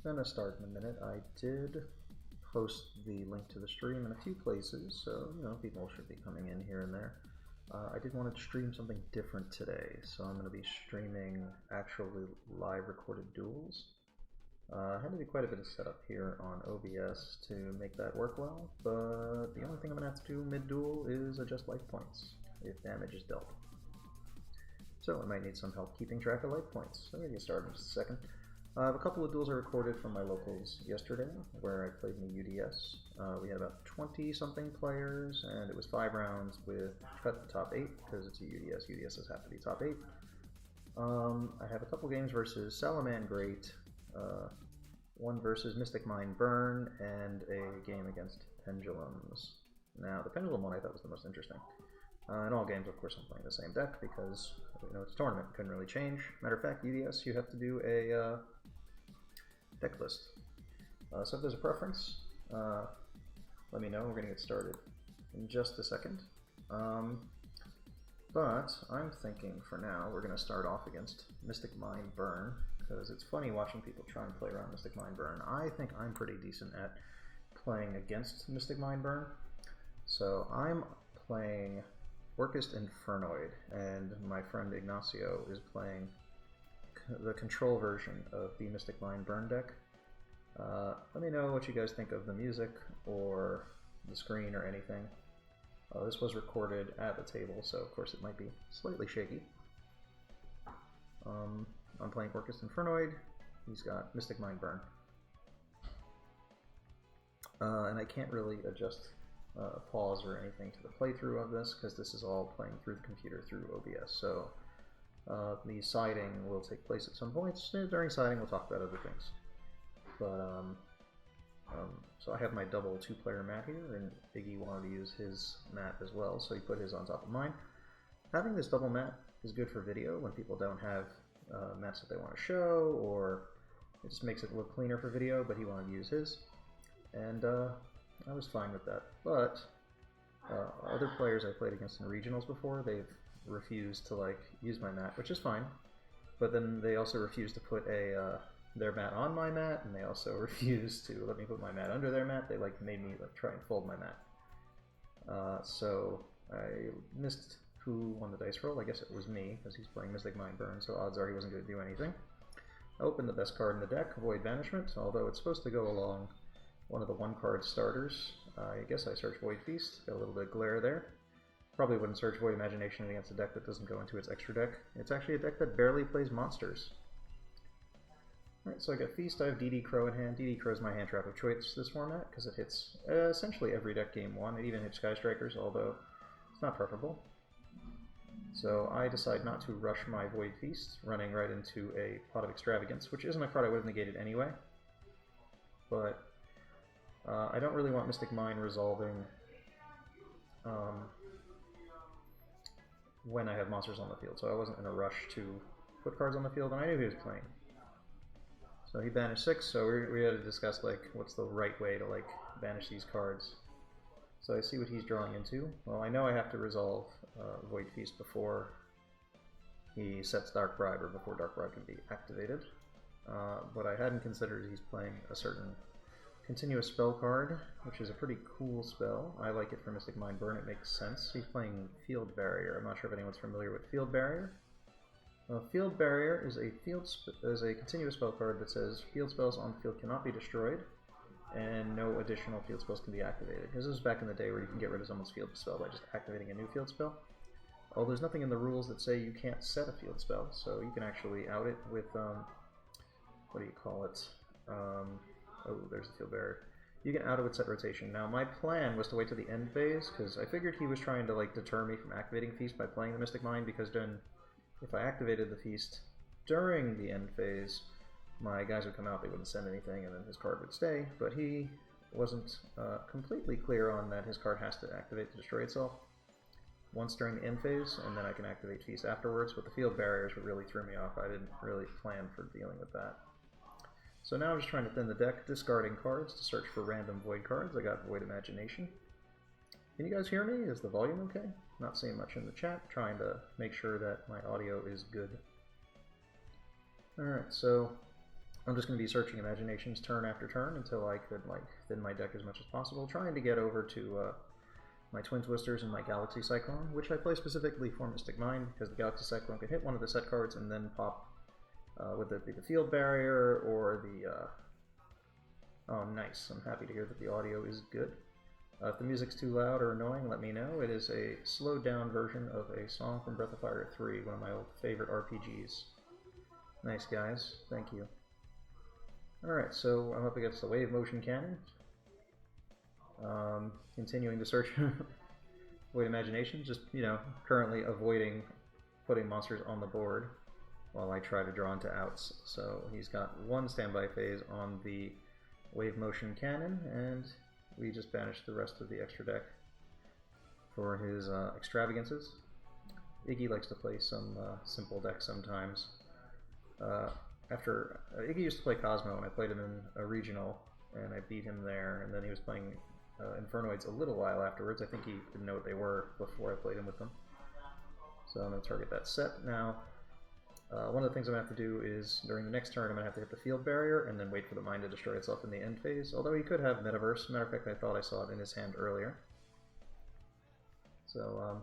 gonna start in a minute. I did post the link to the stream in a few places, so people should be coming in here and there. I did want to stream something different today, so I'm going to be streaming actually live recorded duels. I had to do quite a bit of setup here on OBS to make that work well, but the only thing I'm going to have to do mid-duel is adjust life points if damage is dealt. So I might need some help keeping track of life points. So I'm going to get started in just a second. I have a couple of duels I recorded from my locals yesterday, where I played in the UDS. We had about 20-something players, and it was 5 rounds with cut the top 8, because it's a UDS. UDSs have to be top 8. I have a couple games versus Salaman Great, one versus Mystic Mind Burn, and a game against Pendulums. Now, the Pendulum one I thought was the most interesting. In all games, of course, I'm playing the same deck because it's a tournament, couldn't really change. Matter of fact, UDS, you have to do a deck list. So if there's a preference, let me know. We're going to get started in just a second. But I'm thinking for now we're going to start off against Mystic Mind Burn, because it's funny watching people try and play around Mystic Mind Burn. I think I'm pretty decent at playing against Mystic Mind Burn. So I'm playing Orcust Infernoid, and my friend Ignacio is playing the control version of the Mystic Mind Burn deck. Let me know what you guys think of the music or the screen or anything. This was recorded at the table, so of course it might be slightly shaky. I'm playing Orcust Infernoid. He's got Mystic Mind Burn. And I can't really adjust pause or anything to the playthrough of this, because this is all playing through the computer through OBS. So the siding will take place at some points. During siding we'll talk about other things. But so I have my double 2-player mat here, and Iggy wanted to use his mat as well, so he put his on top of mine. Having this double mat is good for video when people don't have mats that they want to show, or it just makes it look cleaner for video, but he wanted to use his. And I was fine with that, but other players I played against in regionals before, they've refused to use my mat, which is fine, but then they also refused to put their mat on my mat, and they also refused to let me put my mat under their mat. They made me try and fold my mat. So I missed who won the dice roll. I guess it was me, because he's playing Mystic Mind Burn, so odds are he wasn't going to do anything. I opened the best card in the deck, Void Banishment, although it's supposed to go along one of the 1-card starters. I guess I searched Void Feast, got a little bit of glare there. Probably wouldn't search Void Imagination against a deck that doesn't go into its extra deck. It's actually a deck that barely plays monsters. Alright, so I got Feast, I have DD Crow in hand. DD Crow is my hand trap of choice this format, because it hits essentially every deck game 1. It even hits Sky Strikers, although it's not preferable. So I decide not to rush my Void Feast, running right into a Pot of Extravagance, which isn't a card I would have negated anyway. But I don't really want Mystic Mind resolving when I have monsters on the field, so I wasn't in a rush to put cards on the field, and I knew he was playing. So he banished 6, so we had to discuss what's the right way to banish these cards. So I see what he's drawing into. Well, I know I have to resolve Void Feast before he sets Dark Bribe, or before Dark Bribe can be activated. But I hadn't considered he's playing a certain Continuous Spell card, which is a pretty cool spell. I like it for Mystic Mind Burn, it makes sense. He's playing Field Barrier. I'm not sure if anyone's familiar with Field Barrier. Field Barrier is a continuous spell card that says field spells on the field cannot be destroyed, and no additional field spells can be activated. This was back in the day where you can get rid of someone's field spell by just activating a new field spell. Although there's nothing in the rules that say you can't set a field spell, so you can actually out it with, what do you call it? Oh, there's the Field Barrier. You can out it with set rotation. Now, my plan was to wait till the end phase, because I figured he was trying to deter me from activating Feast by playing the Mystic Mind, because then if I activated the Feast during the end phase, my guys would come out, they wouldn't send anything, and then his card would stay. But he wasn't completely clear on that his card has to activate to destroy itself once during the end phase, and then I can activate Feast afterwards. But the Field Barriers really threw me off. I didn't really plan for dealing with that. So now I'm just trying to thin the deck, discarding cards to search for random Void cards. I got Void Imagination. Can you guys hear me? Is the volume okay? Not seeing much in the chat, trying to make sure that my audio is good. Alright, so I'm just going to be searching imaginations turn after turn until I could like thin my deck as much as possible, trying to get over to my Twin Twisters and my Galaxy Cyclone, which I play specifically for Mystic Mind, because the Galaxy Cyclone can hit one of the set cards and then pop, whether it be the Field Barrier or the... Oh, nice. I'm happy to hear that the audio is good. If the music's too loud or annoying, let me know. It is a slowed down version of a song from Breath of Fire 3, one of my old favorite RPGs. Nice, guys. Thank you. Alright, so I'm up against the Wave Motion Cannon. Continuing to search Void Imagination, just, you know, currently avoiding putting monsters on the board while I try to draw into outs. So he's got one standby phase on the Wave Motion Cannon, and we just banished the rest of the extra deck for his extravagances. Iggy likes to play some simple decks sometimes. Iggy used to play Cosmo, and I played him in a regional, and I beat him there, and then he was playing Infernoids a little while afterwards. I think he didn't know what they were before I played him with them. So I'm going to target that set now. One of the things I'm going to have to do is, during the next turn, I'm going to have to hit the Field Barrier and then wait for the mind to destroy itself in the end phase, although he could have Metaverse. Matter of fact, I thought I saw it in his hand earlier. So,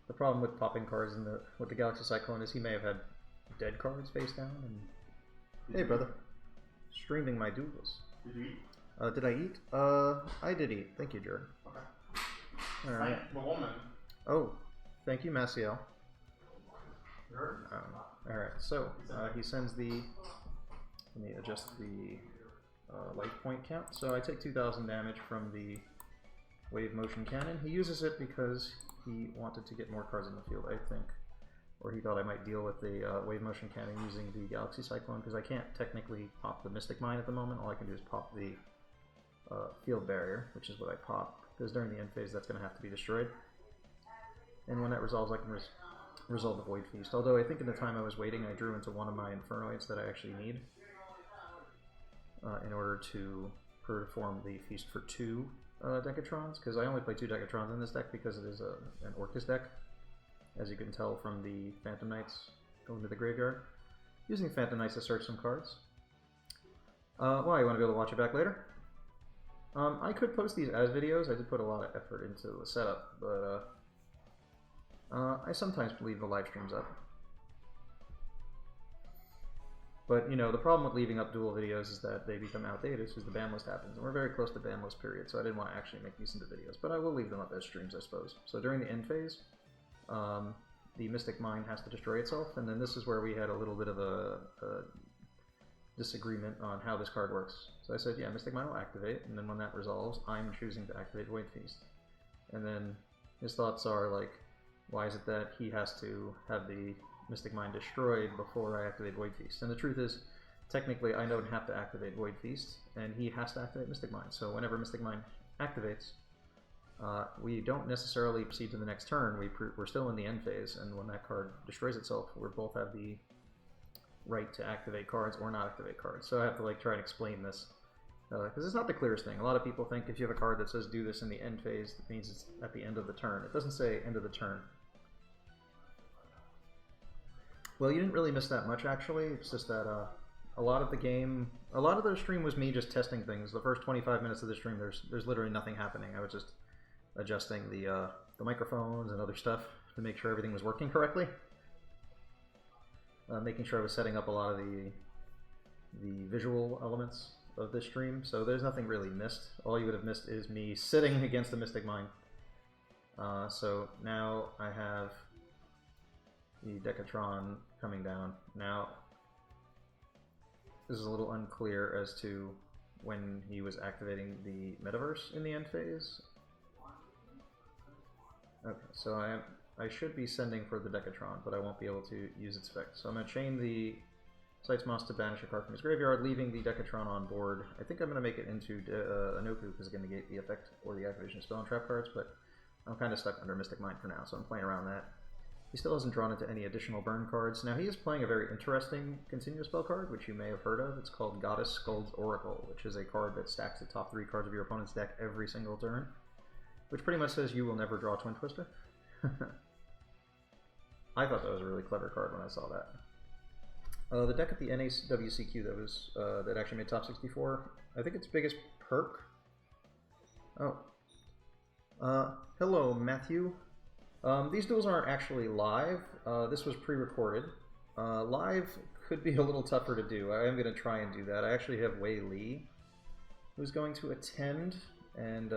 the problem with popping cards with the Galaxy Cyclone is he may have had dead cards face down. And hey, brother. Streaming my duels. Did you eat? Did I eat? I did eat. Thank you, Jordan. Okay. Alright. Thank the woman. Oh, thank you, Maciel. Sure. Alright, so he sends the... Let me adjust the life point count. So I take 2,000 damage from the Wave Motion Cannon. He uses it because he wanted to get more cards in the field, I think. Or he thought I might deal with the Wave Motion Cannon using the Galaxy Cyclone, because I can't technically pop the Mystic Mine at the moment. All I can do is pop the Field Barrier, which is what I pop, because during the end phase that's going to have to be destroyed. And when that resolves, I can resolve the Void Feast. Although I think in the time I was waiting, I drew into one of my Infernoids that I actually need in order to perform the Feast for 2 Decatrons, because I only play 2 Decatrons in this deck because it is an Orcust deck, as you can tell from the Phantom Knights going to the graveyard. Using Phantom Knights to search some cards. Well, you want to be able to watch it back later? I could post these as videos. I did put a lot of effort into the setup, but I sometimes leave the live streams up. But, you know, the problem with leaving up dual videos is that they become outdated as the ban list happens. And we're very close to ban list period, so I didn't want to actually make these into videos. But I will leave them up as streams, I suppose. So during the end phase, the Mystic Mine has to destroy itself, and then this is where we had a little bit of a disagreement on how this card works. So I said, yeah, Mystic Mine will activate, and then when that resolves, I'm choosing to activate Void Feast. And then his thoughts are like, why is it that he has to have the Mystic Mine destroyed before I activate Void Feast? And the truth is, technically I don't have to activate Void Feast, and he has to activate Mystic Mine. So whenever Mystic Mine activates, we don't necessarily proceed to the next turn. We're still in the end phase, and when that card destroys itself, we both have the right to activate cards or not activate cards. So I have to like try and explain this, because it's not the clearest thing. A lot of people think if you have a card that says do this in the end phase, that means it's at the end of the turn. It doesn't say end of the turn. Well, you didn't really miss that much, actually. It's just that a lot of the stream was me just testing things. The first 25 minutes of the stream, there's literally nothing happening. I was just adjusting the microphones and other stuff to make sure everything was working correctly. Making sure I was setting up a lot of the visual elements of this stream. So there's nothing really missed. All you would have missed is me sitting against the Mystic Mine. So now I have the Decatron coming down. Now, this is a little unclear as to when he was activating the Metaverse in the end phase. Okay, so I should be sending for the Decatron, but I won't be able to use its effect. So I'm going to chain the Sight's Moss to banish a card from his graveyard, leaving the Decatron on board. I think I'm going to make it into Anoku because it can negate the effect or the activation of spell and trap cards, but I'm kind of stuck under Mystic Mine for now, so I'm playing around that. He still hasn't drawn into any additional burn cards. Now he is playing a very interesting continuous spell card, which you may have heard of. It's called Goddess Skuld's Oracle, which is a card that stacks the top 3 cards of your opponent's deck every single turn, which pretty much says you will never draw Twin Twister. I thought that was a really clever card when I saw that. The deck at the NAWCQ that was that actually made top 64. I think its biggest perk. Oh, hello Matthew. These duels aren't actually live. This was pre-recorded. Live could be a little tougher to do. I am going to try and do that. I actually have Wei Li, who's going to attend and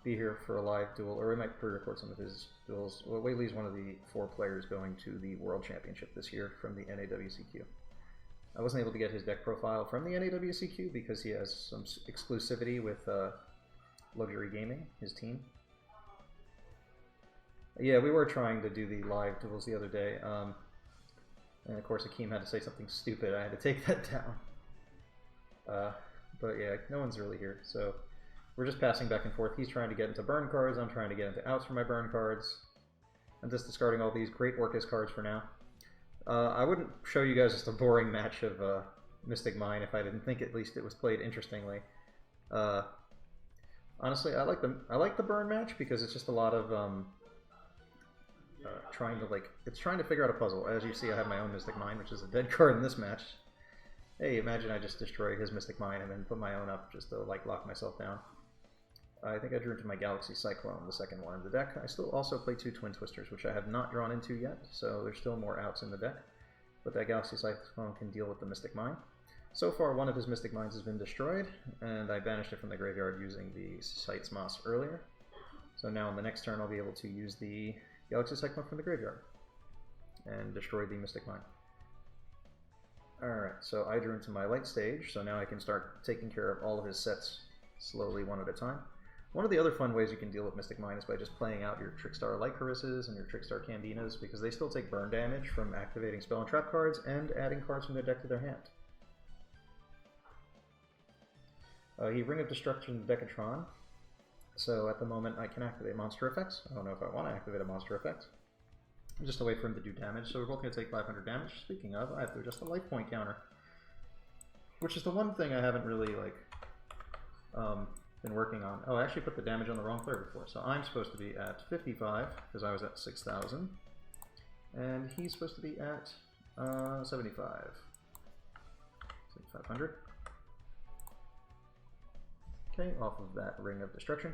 be here for a live duel, or we might pre-record some of his duels. Well, Wei Li's one of the 4 players going to the World Championship this year from the NAWCQ. I wasn't able to get his deck profile from the NAWCQ because he has some exclusivity with Luxury Gaming, his team. Yeah, we were trying to do the live duels the other day, and of course Akeem had to say something stupid. I had to take that down. But yeah, no one's really here, so we're just passing back and forth. He's trying to get into burn cards, I'm trying to get into outs for my burn cards. I'm just discarding all these great Orcust cards for now. I wouldn't show you guys just a boring match of Mystic Mine if I didn't think at least it was played interestingly. Honestly, I like the burn match because it's just a lot of trying to figure out a puzzle. As you see, I have my own Mystic Mine, which is a dead card in this match. Hey, imagine I just destroy his Mystic Mine and then put my own up just to like lock myself down. I think I drew into my Galaxy Cyclone, the second one in the deck. I still also play 2 Twin Twisters, which I have not drawn into yet, so there's still more outs in the deck. But that Galaxy Cyclone can deal with the Mystic Mine. So far, one of his Mystic Mines has been destroyed, and I banished it from the graveyard using the Sights Moss earlier. So now on the next turn, I'll be able to use the Galaxy Cyclone from the graveyard and destroy the Mystic Mine. Alright, so I drew into my light stage, so now I can start taking care of all of his sets slowly, one at a time. One of the other fun ways you can deal with Mystic Mine is by just playing out your Trickstar Lycarisses and your Trickstar Candinas, because they still take burn damage from activating spell and trap cards and adding cards from their deck to their hand. He Ring of Destruction Decatron, so at the moment I can activate monster effects. I don't know if I want to activate a monster effect. I'm just to wait for him to do damage, so we're both going to take 500 damage. Speaking of, I have to adjust the life point counter, which is the one thing I haven't really been working on. Oh, I actually put the damage on the wrong player before, so I'm supposed to be at 55 because I was at 6,000, and he's supposed to be at 7,500. Okay, off of that Ring of Destruction.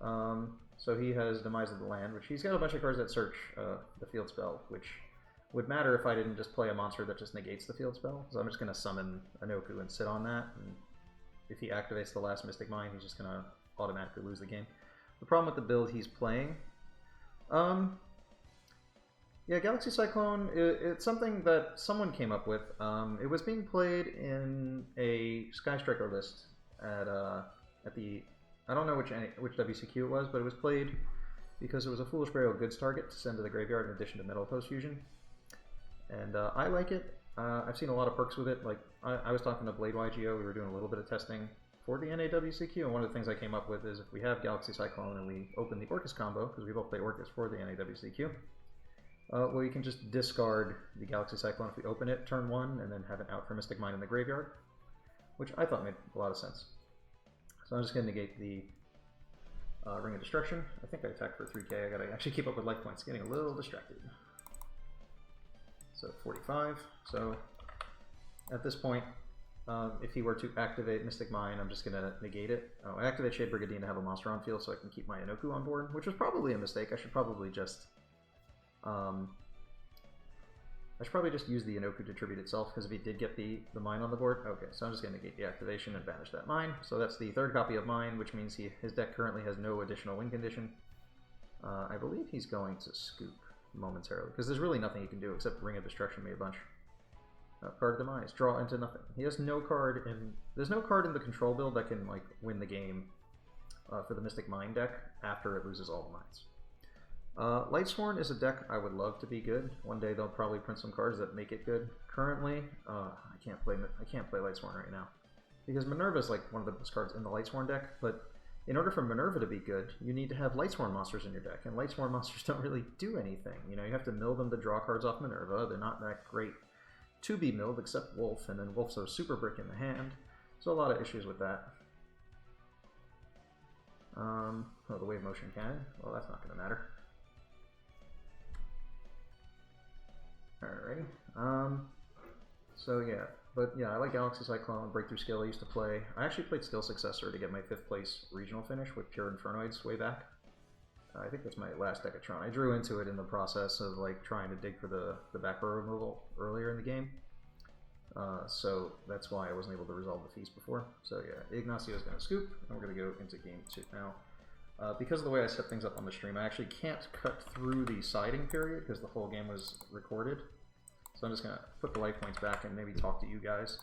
So he has Demise of the Land, which he's got a bunch of cards that search the field spell, which would matter if I didn't just play a monster that just negates the field spell. So I'm just going to summon Anoku and sit on that, and if he activates the last Mystic Mine, he's just going to automatically lose the game. The problem with the build he's playing... yeah, Galaxy Cyclone, it's something that someone came up with. It was being played in a Sky Striker list at the... I don't know which WCQ it was, but it was played because it was a Foolish Burial Goods target to send to the graveyard in addition to Metal Post Fusion. And I like it. I've seen a lot of perks with it. Like I was talking to Blade Yugioh, we were doing a little bit of testing for the NAWCQ, and one of the things I came up with is if we have Galaxy Cyclone and we open the Orcust combo, because we both play Orcust for the NAWCQ, well, you can just discard the Galaxy Cyclone if we open it turn 1 and then have it out for Mystic Mine in the graveyard, which I thought made a lot of sense. So I'm just going to negate the Ring of Destruction. I think I attacked for 3k. I gotta actually keep up with life points. Getting a little distracted. So 45. So at this point, if he were to activate Mystic Mine, I'm just going to negate it. Oh, I activate Shade Brigandine to have a monster on field so I can keep my Anoku on board, which was probably a mistake. I should probably just use the Anoku to tribute itself, because if he did get the mine on the board... Okay, so I'm just going to negate the activation and banish that mine. So that's the third copy of mine, which means his deck currently has no additional win condition. I believe he's going to scoop momentarily, because there's really nothing he can do except Ring of Destruction me a bunch. Card of Demise, draw into nothing. He has no card in... There's no card in the control build that can like win the game for the Mystic Mine deck after it loses all the mines. Lightsworn is a deck I would love to be good. One day they'll probably print some cards that make it good. Currently, I can't play Lightsworn right now because Minerva is like one of the best cards in the Lightsworn deck. But in order for Minerva to be good, you need to have Lightsworn monsters in your deck, and Lightsworn monsters don't really do anything. You know, you have to mill them to draw cards off Minerva. They're not that great to be milled, except Wolf, and then Wolf's a super brick in the hand. So a lot of issues with that. Oh, the Wave Motion Cannon. Well, that's not going to matter. Alrighty. So yeah, but yeah, I like Galaxy Cyclone, Breakthrough Skill I used to play. I actually played Skill Successor to get my 5th place regional finish with Pure Infernoids way back. I think that's my last Decatron. I drew into it in the process of like trying to dig for the back row removal earlier in the game. So that's why I wasn't able to resolve the feast before. So yeah, Ignacio's going to scoop, and we're going to go into game 2 now. Because of the way I set things up on the stream, I actually can't cut through the siding period because the whole game was recorded. So I'm just going to put the life points back and maybe talk to you guys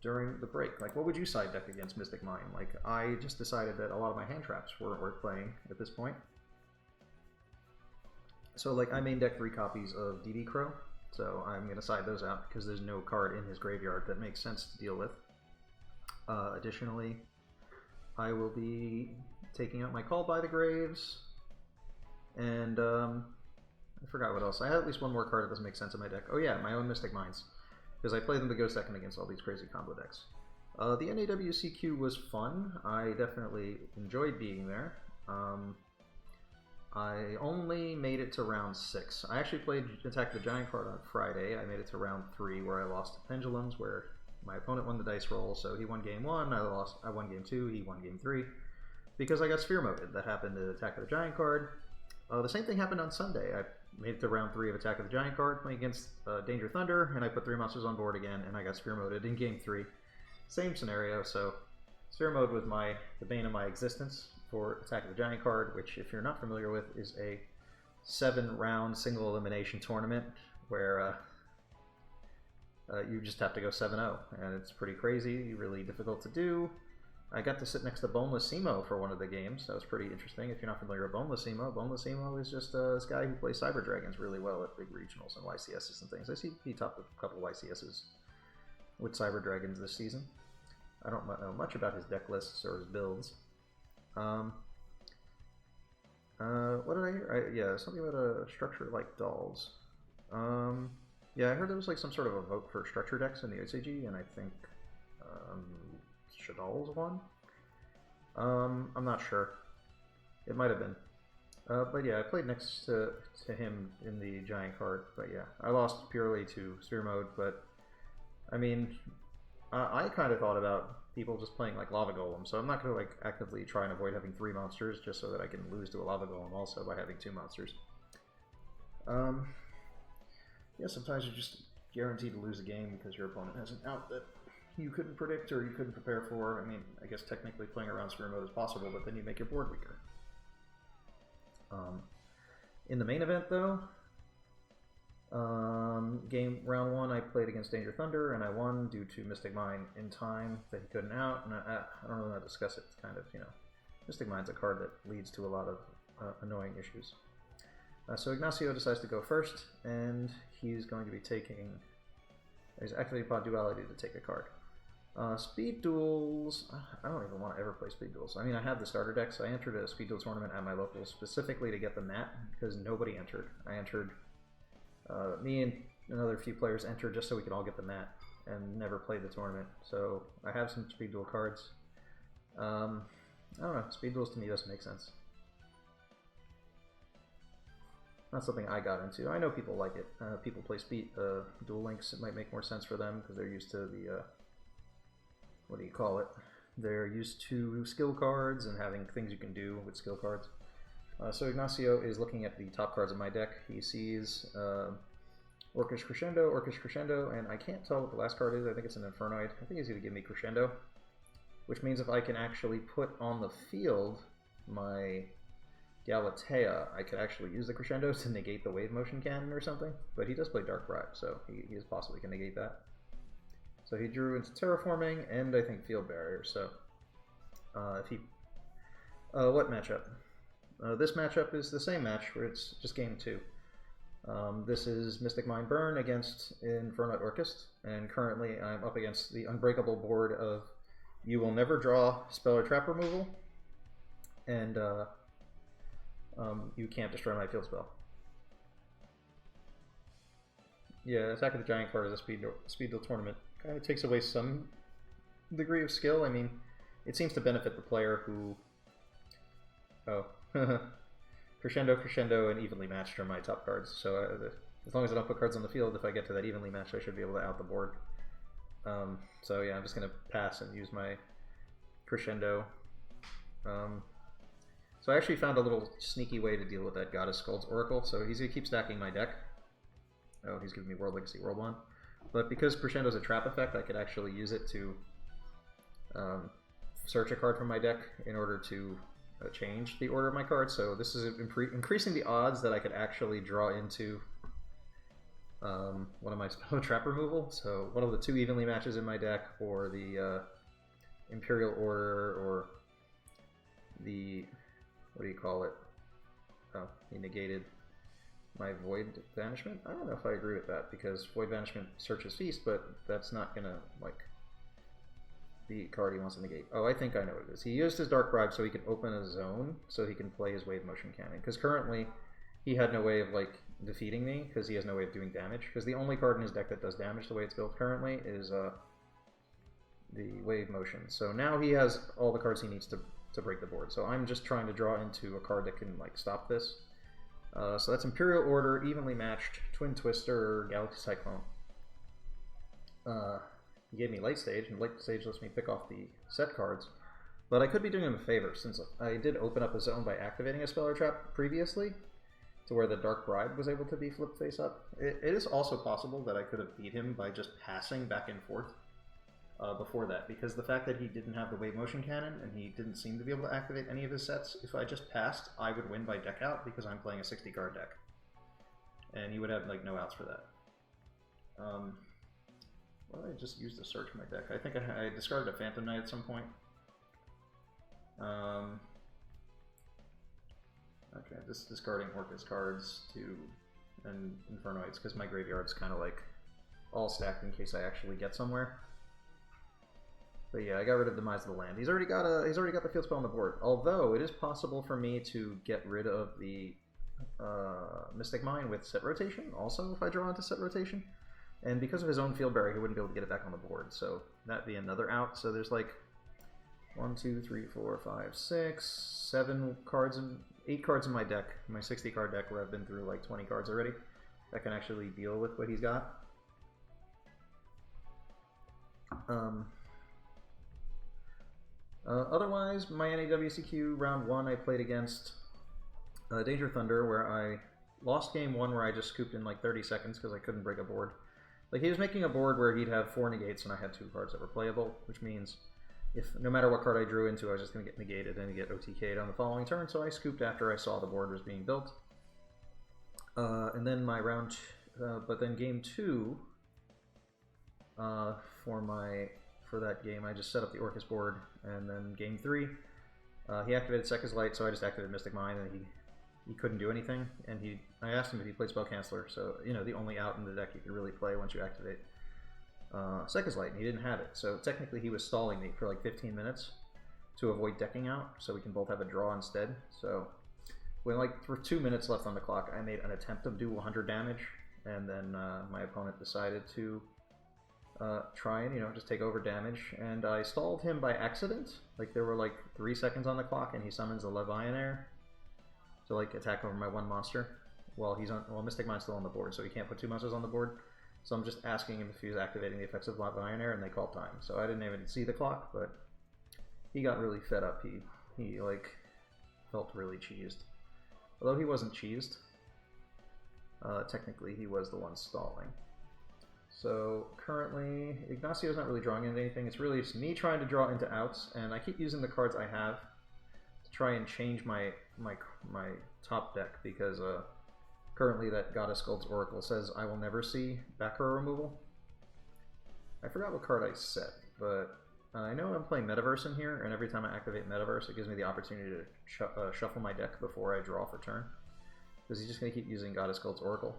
during the break. Like, what would you side deck against Mystic Mine? Like, I just decided that a lot of my hand traps weren't worth playing at this point. So, like, I main deck 3 copies of DD Crow, so I'm going to side those out because there's no card in his graveyard that makes sense to deal with. Additionally, I will be taking out my Call by the Graves, and I forgot what else. I had at least one more card that doesn't make sense in my deck. Oh yeah, my own Mystic Mines, because I play them to go second against all these crazy combo decks. The NAWCQ was fun. I definitely enjoyed being there. I only made it to round 6. I actually played Attack the Giant card on Friday. I made it to round 3 where I lost to Pendulums, where my opponent won the dice roll, so he won game 1, I won game 2, he won game 3. Because I got Sphere Moded. That happened to Attack of the Giant card. The same thing happened on Sunday. I made it to round 3 of Attack of the Giant card, playing against Danger Thunder, and I put 3 monsters on board again, and I got Sphere Moded in game 3. Same scenario, so Sphere Mode was the bane of my existence for Attack of the Giant card, which, if you're not familiar with, is a 7-round single elimination tournament where you just have to go 7-0, and it's pretty crazy, really difficult to do. I got to sit next to Boneless Simo for one of the games. That was pretty interesting. If you're not familiar with Boneless Simo is just this guy who plays Cyber Dragons really well at big regionals and YCSs and things. I see he topped a couple YCSs with Cyber Dragons this season. I don't know much about his deck lists or his builds. What did I hear? Yeah, something about a structure like dolls. Yeah, I heard there was like some sort of a vote for structure decks in the OCG, and I think Shadal's one? I'm not sure. It might have been. But yeah, I played next to him in the Giant card, but yeah. I lost purely to Sphere Mode, but I mean, I kind of thought about people just playing like Lava Golem, so I'm not going to like actively try and avoid having 3 monsters just so that I can lose to a Lava Golem also by having 2 monsters. Yeah, sometimes you're just guaranteed to lose a game because your opponent has an out that you couldn't predict or you couldn't prepare for. I mean, I guess technically playing around Sphere Mode is possible, but then you make your board weaker. In the main event, though, round 1, I played against Danger Thunder, and I won due to Mystic Mine in time that he couldn't out, and I don't really want to discuss it. It's kind of, Mystic Mine's a card that leads to a lot of annoying issues. So Ignacio decides to go first, and he's going to be taking... He's activating upon duality to take a card. Speed Duels... I don't even want to ever play Speed Duels. I mean, I have the starter decks. I entered a Speed Duel tournament at my local specifically to get the mat, because nobody entered. I entered... me and another few players entered just so we could all get the mat, and never played the tournament. So I have some Speed Duel cards. I don't know. Speed Duels to me doesn't make sense. Not something I got into. I know people like it. People play Duel Links. It might make more sense for them because they're used to the, what do you call it? They're used to skill cards and having things you can do with skill cards. So Ignacio is looking at the top cards of my deck. He sees Orcust Crescendo, and I can't tell what the last card is. I think it's an Infernoid. I think he's going to give me Crescendo, which means if I can actually put on the field my Galatea, I could actually use the Crescendo to negate the Wave Motion Cannon or something, but he does play Dark Bribe, so he is possibly can negate that. So he drew into Terraforming, and I think Field Barrier, so what matchup? This matchup is the same match, where it's just game 2. This is Mystic Mine Burn against Infernoid Orcust, and currently I'm up against the unbreakable board of you will never draw spell or trap removal, and you can't destroy my field spell. Yeah, Attack of the Giant card is a Speed Duel tournament. Kind of takes away some degree of skill. I mean, it seems to benefit the player who... Oh. Crescendo, and Evenly Matched are my top cards. So as long as I don't put cards on the field, if I get to that Evenly Matched, I should be able to out the board So yeah, I'm just gonna pass and use my Crescendo. So I actually found a little sneaky way to deal with that Goddess Skuld's Oracle. So he's gonna keep stacking my deck. Oh, he's giving me World Legacy World 1. But because Crescendo's a trap effect, I could actually use it to search a card from my deck in order to change the order of my cards. So this is increasing the odds that I could actually draw into one of my spell trap removal. So one of the 2 evenly matches in my deck, or the Imperial Order, or the, what do you call it? Oh, he negated my Void Banishment. I don't know if I agree with that, because Void Banishment searches Feast, but that's not gonna, like, the card he wants to negate. Oh, I think I know what it is. He used his Dark Bribe so he can open a zone so he can play his Wave Motion Cannon, because currently he had no way of, like, defeating me, because he has no way of doing damage, because the only card in his deck that does damage the way it's built currently is the Wave Motion. So now he has all the cards he needs to break the board. So I'm just trying to draw into a card that can, like, stop this. So that's Imperial Order, Evenly Matched, Twin Twister, Galaxy Cyclone. He gave me Light Stage, and Light Stage lets me pick off the set cards. But I could be doing him a favor, since I did open up a zone by activating a spell or trap previously, to where the Dark Bribe was able to be flipped face up. It is also possible that I could have beat him by just passing back and forth before that, because the fact that he didn't have the Wave Motion Cannon, and he didn't seem to be able to activate any of his sets, if I just passed, I would win by deck out, because I'm playing a 60 card deck. And he would have, like, no outs for that. Well, I just used to search my deck. I think I discarded a Phantom Knight at some point. Okay, just discarding Orcust cards and Infernoids, because my graveyard's kind of like all stacked in case I actually get somewhere. But yeah, I got rid of Demise of the Land. He's already got the field spell on the board. Although it is possible for me to get rid of the Mystic Mine with set rotation. Also, if I draw into set rotation, and because of his own field barrier, he wouldn't be able to get it back on the board. So that'd be another out. So there's like 1, 2, 3, 4, 5, 6, 7 cards and 8 cards in my deck, my 60 card deck, where I've been through like 20 cards already, that can actually deal with what he's got. Otherwise, my NAWCQ round 1, I played against Danger Thunder, where I lost game 1 where I just scooped in like 30 seconds because I couldn't break a board. Like, he was making a board where he'd have 4 negates and I had 2 cards that were playable, which means if no matter what card I drew into, I was just going to get negated and get OTK'd on the following turn, so I scooped after I saw the board was being built. And then my round, but then game 2, for that game, I just set up the Orcust board, and then game 3, he activated Sekka's Light, so I just activated Mystic Mine, and he couldn't do anything, and I asked him if he played Spell Canceller, so, you know, the only out in the deck you could really play once you activate Sekka's Light, and he didn't have it, so technically he was stalling me for like 15 minutes to avoid decking out, so we can both have a draw instead. So when like there were 2 minutes left on the clock, I made an attempt to do 100 damage, and then my opponent decided to try and, you know, just take over damage, and I stalled him by accident. Like, there were like 3 seconds on the clock, and he summons a Levianair to like attack over my 1 monster while Mystic Mine's still on the board, so he can't put 2 monsters on the board. So I'm just asking him if he was activating the effects of Levianair, and they called time. So I didn't even see the clock, but he got really fed up. He like felt really cheesed. Although he wasn't cheesed. Technically he was the one stalling. So currently Ignacio's not really drawing into anything. It's really just me trying to draw into outs, and I keep using the cards I have to try and change my top deck, because currently that Goddess Skuld's Oracle says I will never see back row removal. I forgot what card I set, but I know I'm playing Metaverse in here, and every time I activate Metaverse, it gives me the opportunity to shuffle my deck before I draw for turn, because he's just going to keep using Goddess Skuld's Oracle.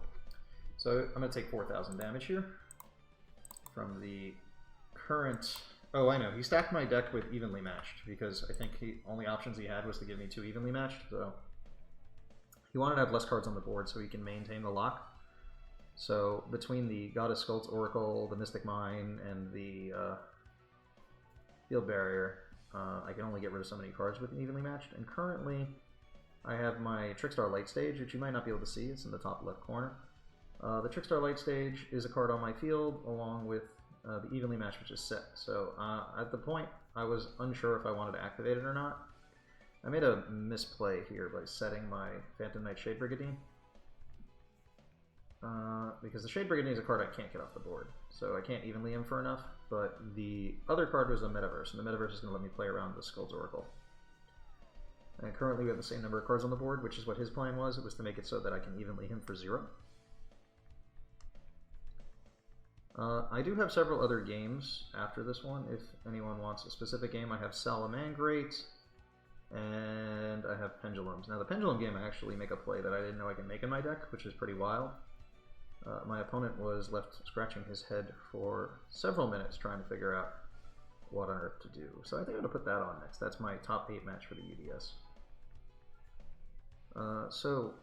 So I'm going to take 4,000 damage here from the current... Oh, I know. He stacked my deck with Evenly Matched, because I think only options he had was to give me 2 Evenly Matched, so... He wanted to have less cards on the board so he can maintain the lock. So between the Goddess Skuld's Oracle, the Mystic Mine, and the Field Barrier, I can only get rid of so many cards with Evenly Matched. And currently, I have my Trickstar Light Stage, which you might not be able to see. It's in the top left corner. The Trickstar Light Stage is a card on my field, along with the evenly matched, which is set. So at the point, I was unsure if I wanted to activate it or not. I made a misplay here by setting my Phantom Knight Shade Brigandine. Because the Shade Brigandine is a card I can't get off the board, so I can't evenly him for enough, but the other card was a Metaverse, and the Metaverse is going to let me play around with Skuld's Oracle. And currently we have the same number of cards on the board, which is what his plan was. It was to make it so that I can evenly him for 0. I do have several other games after this one. If anyone wants a specific game, I have Salamangrate, and I have Pendulums. Now the Pendulum game, I actually make a play that I didn't know I could make in my deck, which is pretty wild. My opponent was left scratching his head for several minutes trying to figure out what on earth to do. So I think I'm going to put that on next. That's my top 8 match for the UDS. So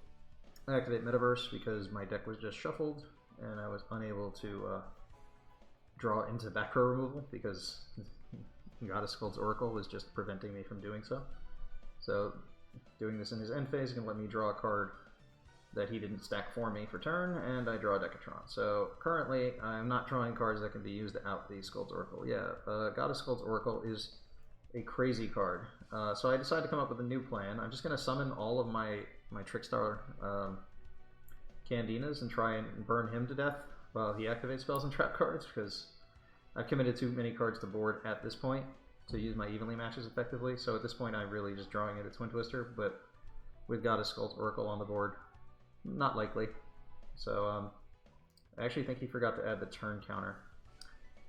I activate Metaverse because my deck was just shuffled and I was unable to draw into back row removal because Goddess Skuld's Oracle was just preventing me from doing so. So doing this in his end phase is going to let me draw a card that he didn't stack for me for turn, and I draw a Decatron. So currently, I'm not drawing cards that can be used out the Skuld's Oracle. Yeah, Goddess Skuld's Oracle is a crazy card. So I decided to come up with a new plan. I'm just going to summon all of my Trickstar Candinas and try and burn him to death while he activates spells and trap cards, because I've committed too many cards to board at this point to use my evenly matches effectively. So at this point, I'm really just drawing it a Twin Twister, but with Goddess Skuld's Oracle on the board, not likely. So I actually think he forgot to add the turn counter.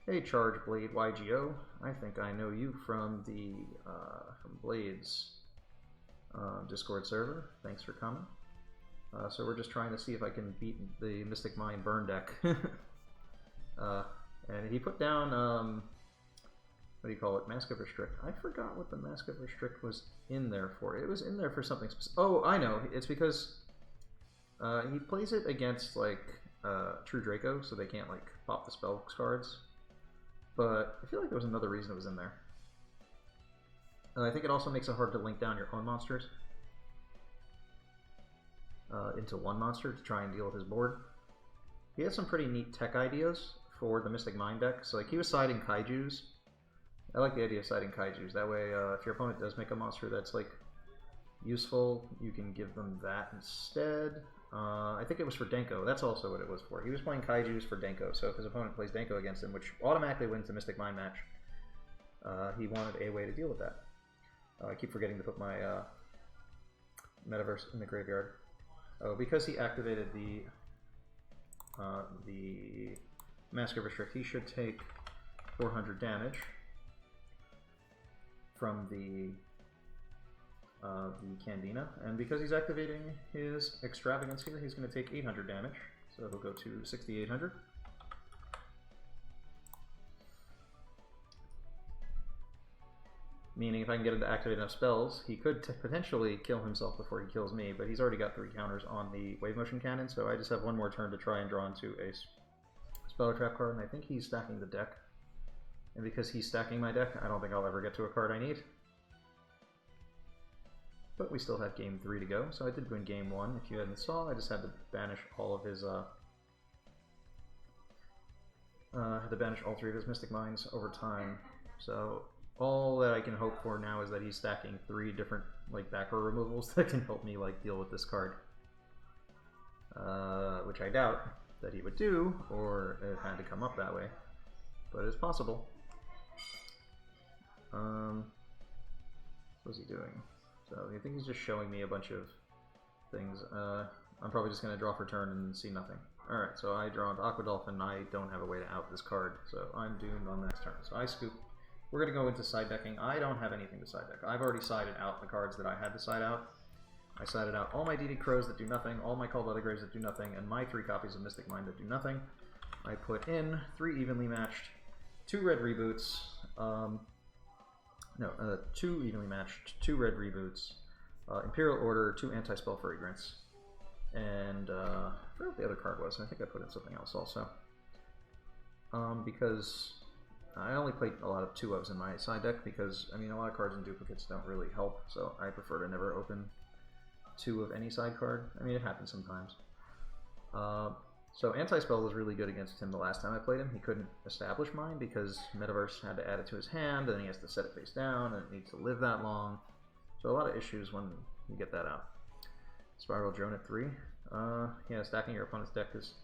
Hey, Charge Blade Yugioh. I think I know you from the from Blade's Discord server. Thanks for coming. So we're just trying to see if I can beat the Mystic Mind burn deck. And he put down what do you call it? Mask of Restrict. I forgot what the Mask of Restrict was in there for. It was in there for something specific. Oh, I know. It's because he plays it against like True Draco, so they can't like pop the spell cards. But I feel like there was another reason it was in there. I think it also makes it hard to link down your own monsters into one monster to try and deal with his board. He has some pretty neat tech ideas for the Mystic Mind deck. So like he was siding Kaijus. I like the idea of siding Kaijus. That way, if your opponent does make a monster that's like useful, you can give them that instead. I think it was for Denko. That's also what it was for. He was playing Kaijus for Denko, so if his opponent plays Denko against him, which automatically wins the Mystic Mind match, he wanted a way to deal with that. I keep forgetting to put my Metaverse in the graveyard. Oh, because he activated the Mask of Restrict, he should take 400 damage from the Candina, and because he's activating his Extravagance here, he's going to take 800 damage, so he'll go to 6,800. Meaning if I can get him to activate enough spells, he could potentially kill himself before he kills me, but he's already got 3 counters on the Wave Motion Cannon, so I just have one more turn to try and draw into a spell trap card, and I think he's stacking the deck. And because he's stacking my deck, I don't think I'll ever get to a card I need. But we still have game 3 to go, so I did win game 1. If you hadn't saw, I just had to banish all of his had to banish all 3 of his Mystic Minds over time. So all that I can hope for now is that he's stacking 3 different like back row removals that can help me like deal with this card. Which I doubt that he would do, or it had to come up that way. But it's possible. What's he doing? So I think he's just showing me a bunch of things. I'm probably just going to draw for turn and see nothing. Alright, so I draw into Aqua Dolphin. I don't have a way to out this card, so I'm doomed on the next turn. So I scoop. We're going to go into side decking. I don't have anything to side deck. I've already sided out the cards that I had to side out. I sided out all my DD Crows that do nothing, all my Called Leather Graves that do nothing, and my 3 copies of Mystic Mind that do nothing. I put in 3 evenly matched, 2 red reboots, 2 evenly matched, 2 red reboots, Imperial Order, 2 anti-spell fragrance, and I forgot what the other card was. I think I put in something else also. Because I only played a lot of 2-ofs in my side deck because, I mean, a lot of cards in duplicates don't really help, so I prefer to never open 2 of any side card. I mean, it happens sometimes. So Anti-Spell was really good against him the last time I played him. He couldn't establish mine because Metaverse had to add it to his hand, and he has to set it face down, and it needs to live that long. So a lot of issues when you get that out. Spiral Drone at 3. Yeah, stacking your opponent's deck is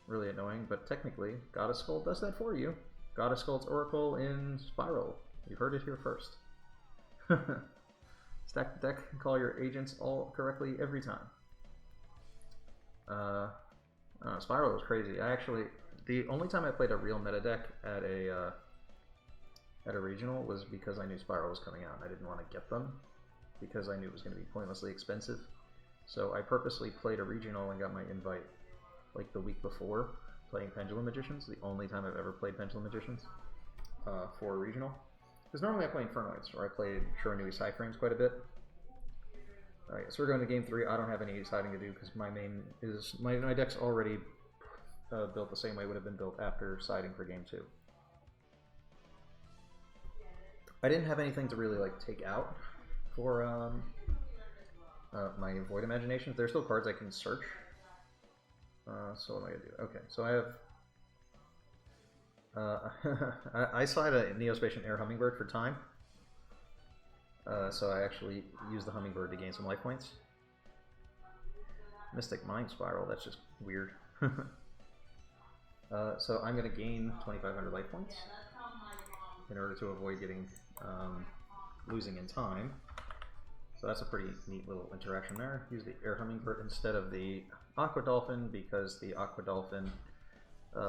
really annoying, but technically, Goddess Skull does that for you. Goddess Skull's Oracle in Spiral. You heard it here first. Stack the deck and call your agents all correctly every time. Spiral was crazy. The only time I played a real meta deck at a regional was because I knew Spiral was coming out and I didn't want to get them because I knew it was going to be pointlessly expensive. So I purposely played a regional and got my invite like the week before playing Pendulum Magicians. The only time I've ever played Pendulum Magicians for a regional. Because normally I play Infernoids, or I played Shiranui Cyframes quite a bit. Alright, so we're going to game 3. I don't have any siding to do because my main is my deck's already built the same way it would have been built after siding for game 2. I didn't have anything to really like take out for my Void Imaginations. There's still cards I can search. So what am I gonna do? Okay, so I have I side a Neospatian Air Hummingbird for time. So I actually use the Hummingbird to gain some life points. Mystic Mind Spiral, that's just weird. So I'm going to gain 2,500 life points in order to avoid getting losing in time. So that's a pretty neat little interaction there. Use the Air Hummingbird instead of the Aqua Dolphin because the Aqua Dolphin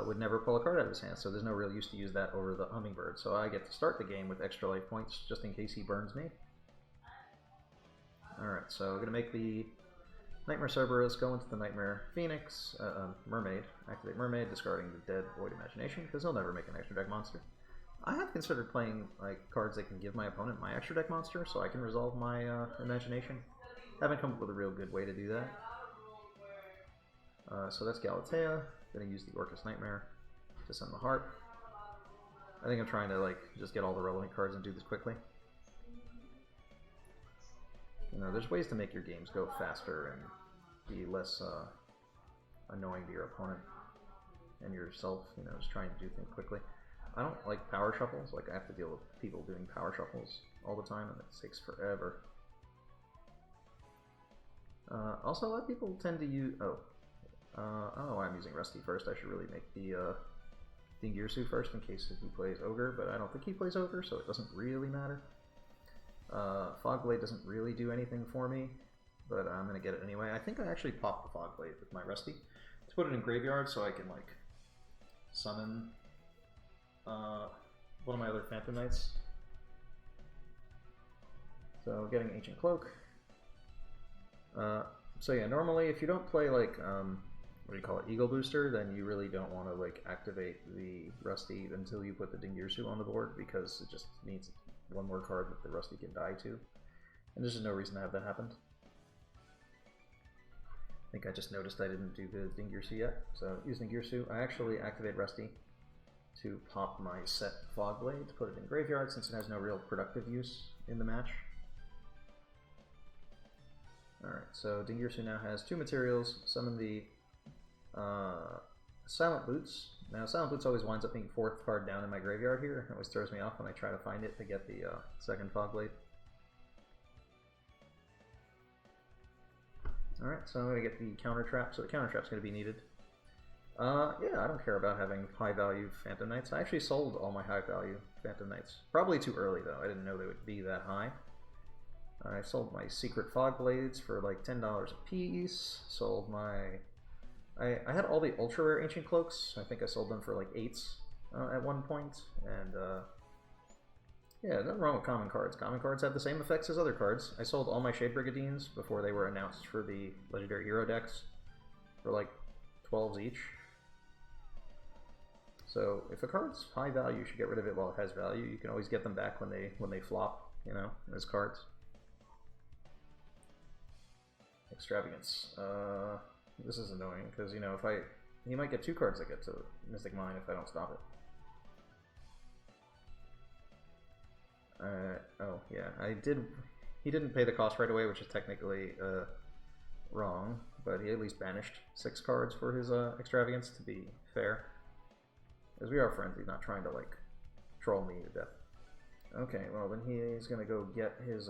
would never pull a card out of his hand, so there's no real use to use that over the Hummingbird. So I get to start the game with extra life points just in case he burns me. Alright, so I'm going to make the Nightmare Cerberus go into the Nightmare Phoenix, Mermaid, activate Mermaid, discarding the dead Void Imagination, because he'll never make an extra deck monster. I have considered playing like cards that can give my opponent my extra deck monster, so I can resolve my imagination. Haven't come up with a real good way to do that. So that's Galatea. Going to use the Orcust Nightmare to send the Heart. I think I'm trying to like just get all the relevant cards and do this quickly. You know, there's ways to make your games go faster and be less annoying to your opponent and yourself, you know, just trying to do things quickly. I don't like power shuffles, like I have to deal with people doing power shuffles all the time and it takes forever. Also, a lot of people tend to use, I don't know why I'm using Rusty first. I should really make the Dingirsu first in case he plays Ogre, but I don't think he plays Ogre, so it doesn't really matter. Fogblade doesn't really do anything for me, but I'm going to get it anyway. I think I actually popped the Fogblade with my Rusty to put it in Graveyard so I can like summon one of my other Phantom Knights. So getting Ancient Cloak. So yeah, normally if you don't play like, what do you call it, Eagle Booster, then you really don't want to like activate the Rusty until you put the Dingirsu on the board because it just needs one more card that the Rusty can die to. And there's just no reason to have that happen. I think I just noticed I didn't do the Dingirsu yet. So using Dingirsu, I actually activate Rusty to pop my set Fogblade to put it in Graveyard since it has no real productive use in the match. Alright, so Dingirsu now has 2 materials. Summon the Silent Boots. Now Silent Boots always winds up being 4th card down in my graveyard here. It always throws me off when I try to find it to get the second Fogblade. Alright, so I'm going to get the Counter Trap. So the Counter Trap's going to be needed. Yeah, I don't care about having high value Phantom Knights. I actually sold all my high value Phantom Knights. Probably too early though. I didn't know they would be that high. I sold my Secret Fogblades for like $10 a piece. Sold my... I had all the ultra rare Ancient Cloaks. I think I sold them for like 8s at one point. And yeah, nothing wrong with common cards. Common cards have the same effects as other cards. I sold all my Shade Brigadines before they were announced for the Legendary Hero decks for like 12s each. So if a card's high value, you should get rid of it while it has value. You can always get them back when they flop, you know, as cards. Extravagance. This is annoying because, you know, he might get 2 cards that get to Mystic Mine if I don't stop it. Oh yeah, he didn't pay the cost right away, which is technically wrong, but he at least banished 6 cards for his extravagance to be fair. As we are friends, he's not trying to like troll me to death. Okay, well then he's gonna go get his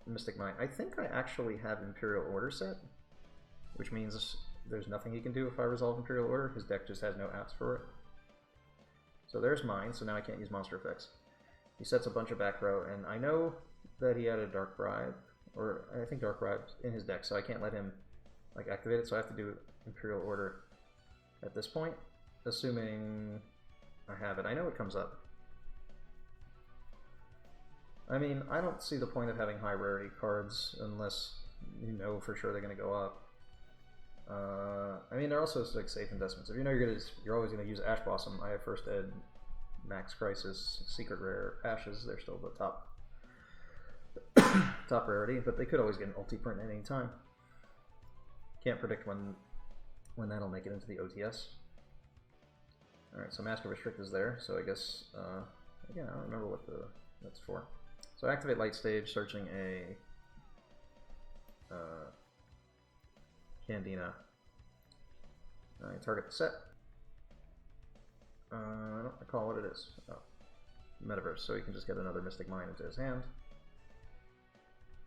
Mystic Mine. I think I actually have Imperial Order set, which means there's nothing he can do if I resolve Imperial Order. His deck just has no apps for it. So there's mine, so now I can't use monster effects. He sets a bunch of back row, and I know that he had a Dark Bribe, or I think Dark Bribe in his deck, so I can't let him like activate it, so I have to do Imperial Order at this point, assuming I have it. I know it comes up. I mean, I don't see the point of having high rarity cards unless you know for sure they're going to go up. I mean, they're also like safe investments. If you know you're always going to use Ash Blossom, I have First Ed, Max Crisis, Secret Rare, Ashes. They're still the top top rarity, but they could always get an ulti print at any time. Can't predict when that'll make it into the OTS. All right, so Master Restrict is there. So I guess again, I don't remember what that's for. So activate Light Stage, searching a Candina. Target the set. I don't recall what it is. Oh, Metaverse. So he can just get another Mystic Mine into his hand.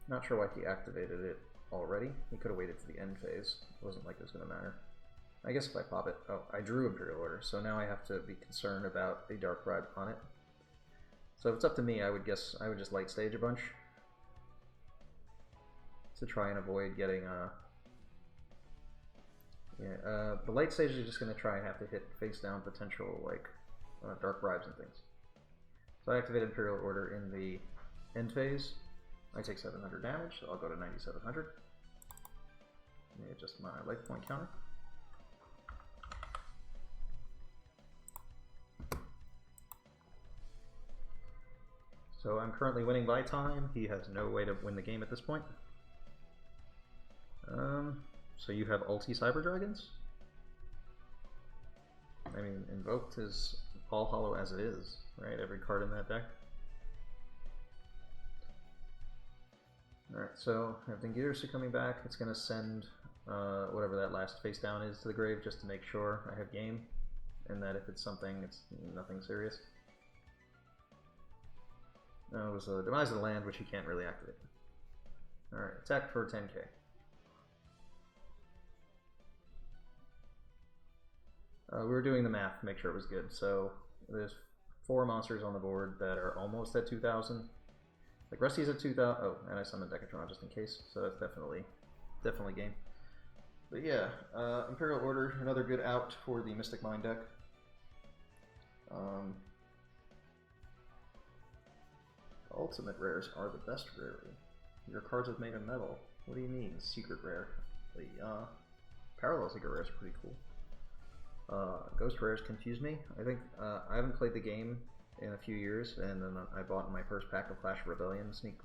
Not sure why he activated it already. He could have waited to the end phase. It wasn't like it was going to matter. I guess if I pop it... Oh, I drew Imperial Order, so now I have to be concerned about a Dark Bribe on it. So if it's up to me, I would guess I would just Light Stage a bunch to try and avoid getting the Light Stage is just going to try and have to hit face down potential like Dark Bribes and things. So I activate Imperial Order in the end phase. I take 700 damage, so I'll go to 9,700. Let me adjust my life point counter. So I'm currently winning by time. He has no way to win the game at this point. So you have ulti Cyber Dragons? I mean, Invoked is all hollow as it is, right? Every card in that deck. Alright, so I have Dingirsu coming back. It's going to send whatever that last face down is to the grave just to make sure I have game, and that if it's something, it's nothing serious. No, it was a Demise of the Land, which you can't really activate. Alright, attack for 10k. We were doing the math to make sure it was good. So there's 4 monsters on the board that are almost at 2,000. Like Rusty's at 2,000. Oh, and I summoned Decatron just in case. So that's definitely game. But yeah, Imperial Order, another good out for the Mystic Mine deck. Ultimate rares are the best rarity. Your cards have made of metal. What do you mean, secret rare? The parallel secret rares are pretty cool. Ghost rares confuse me. I think I haven't played the game in a few years, and then I bought my first pack of Clash of Rebellion sneak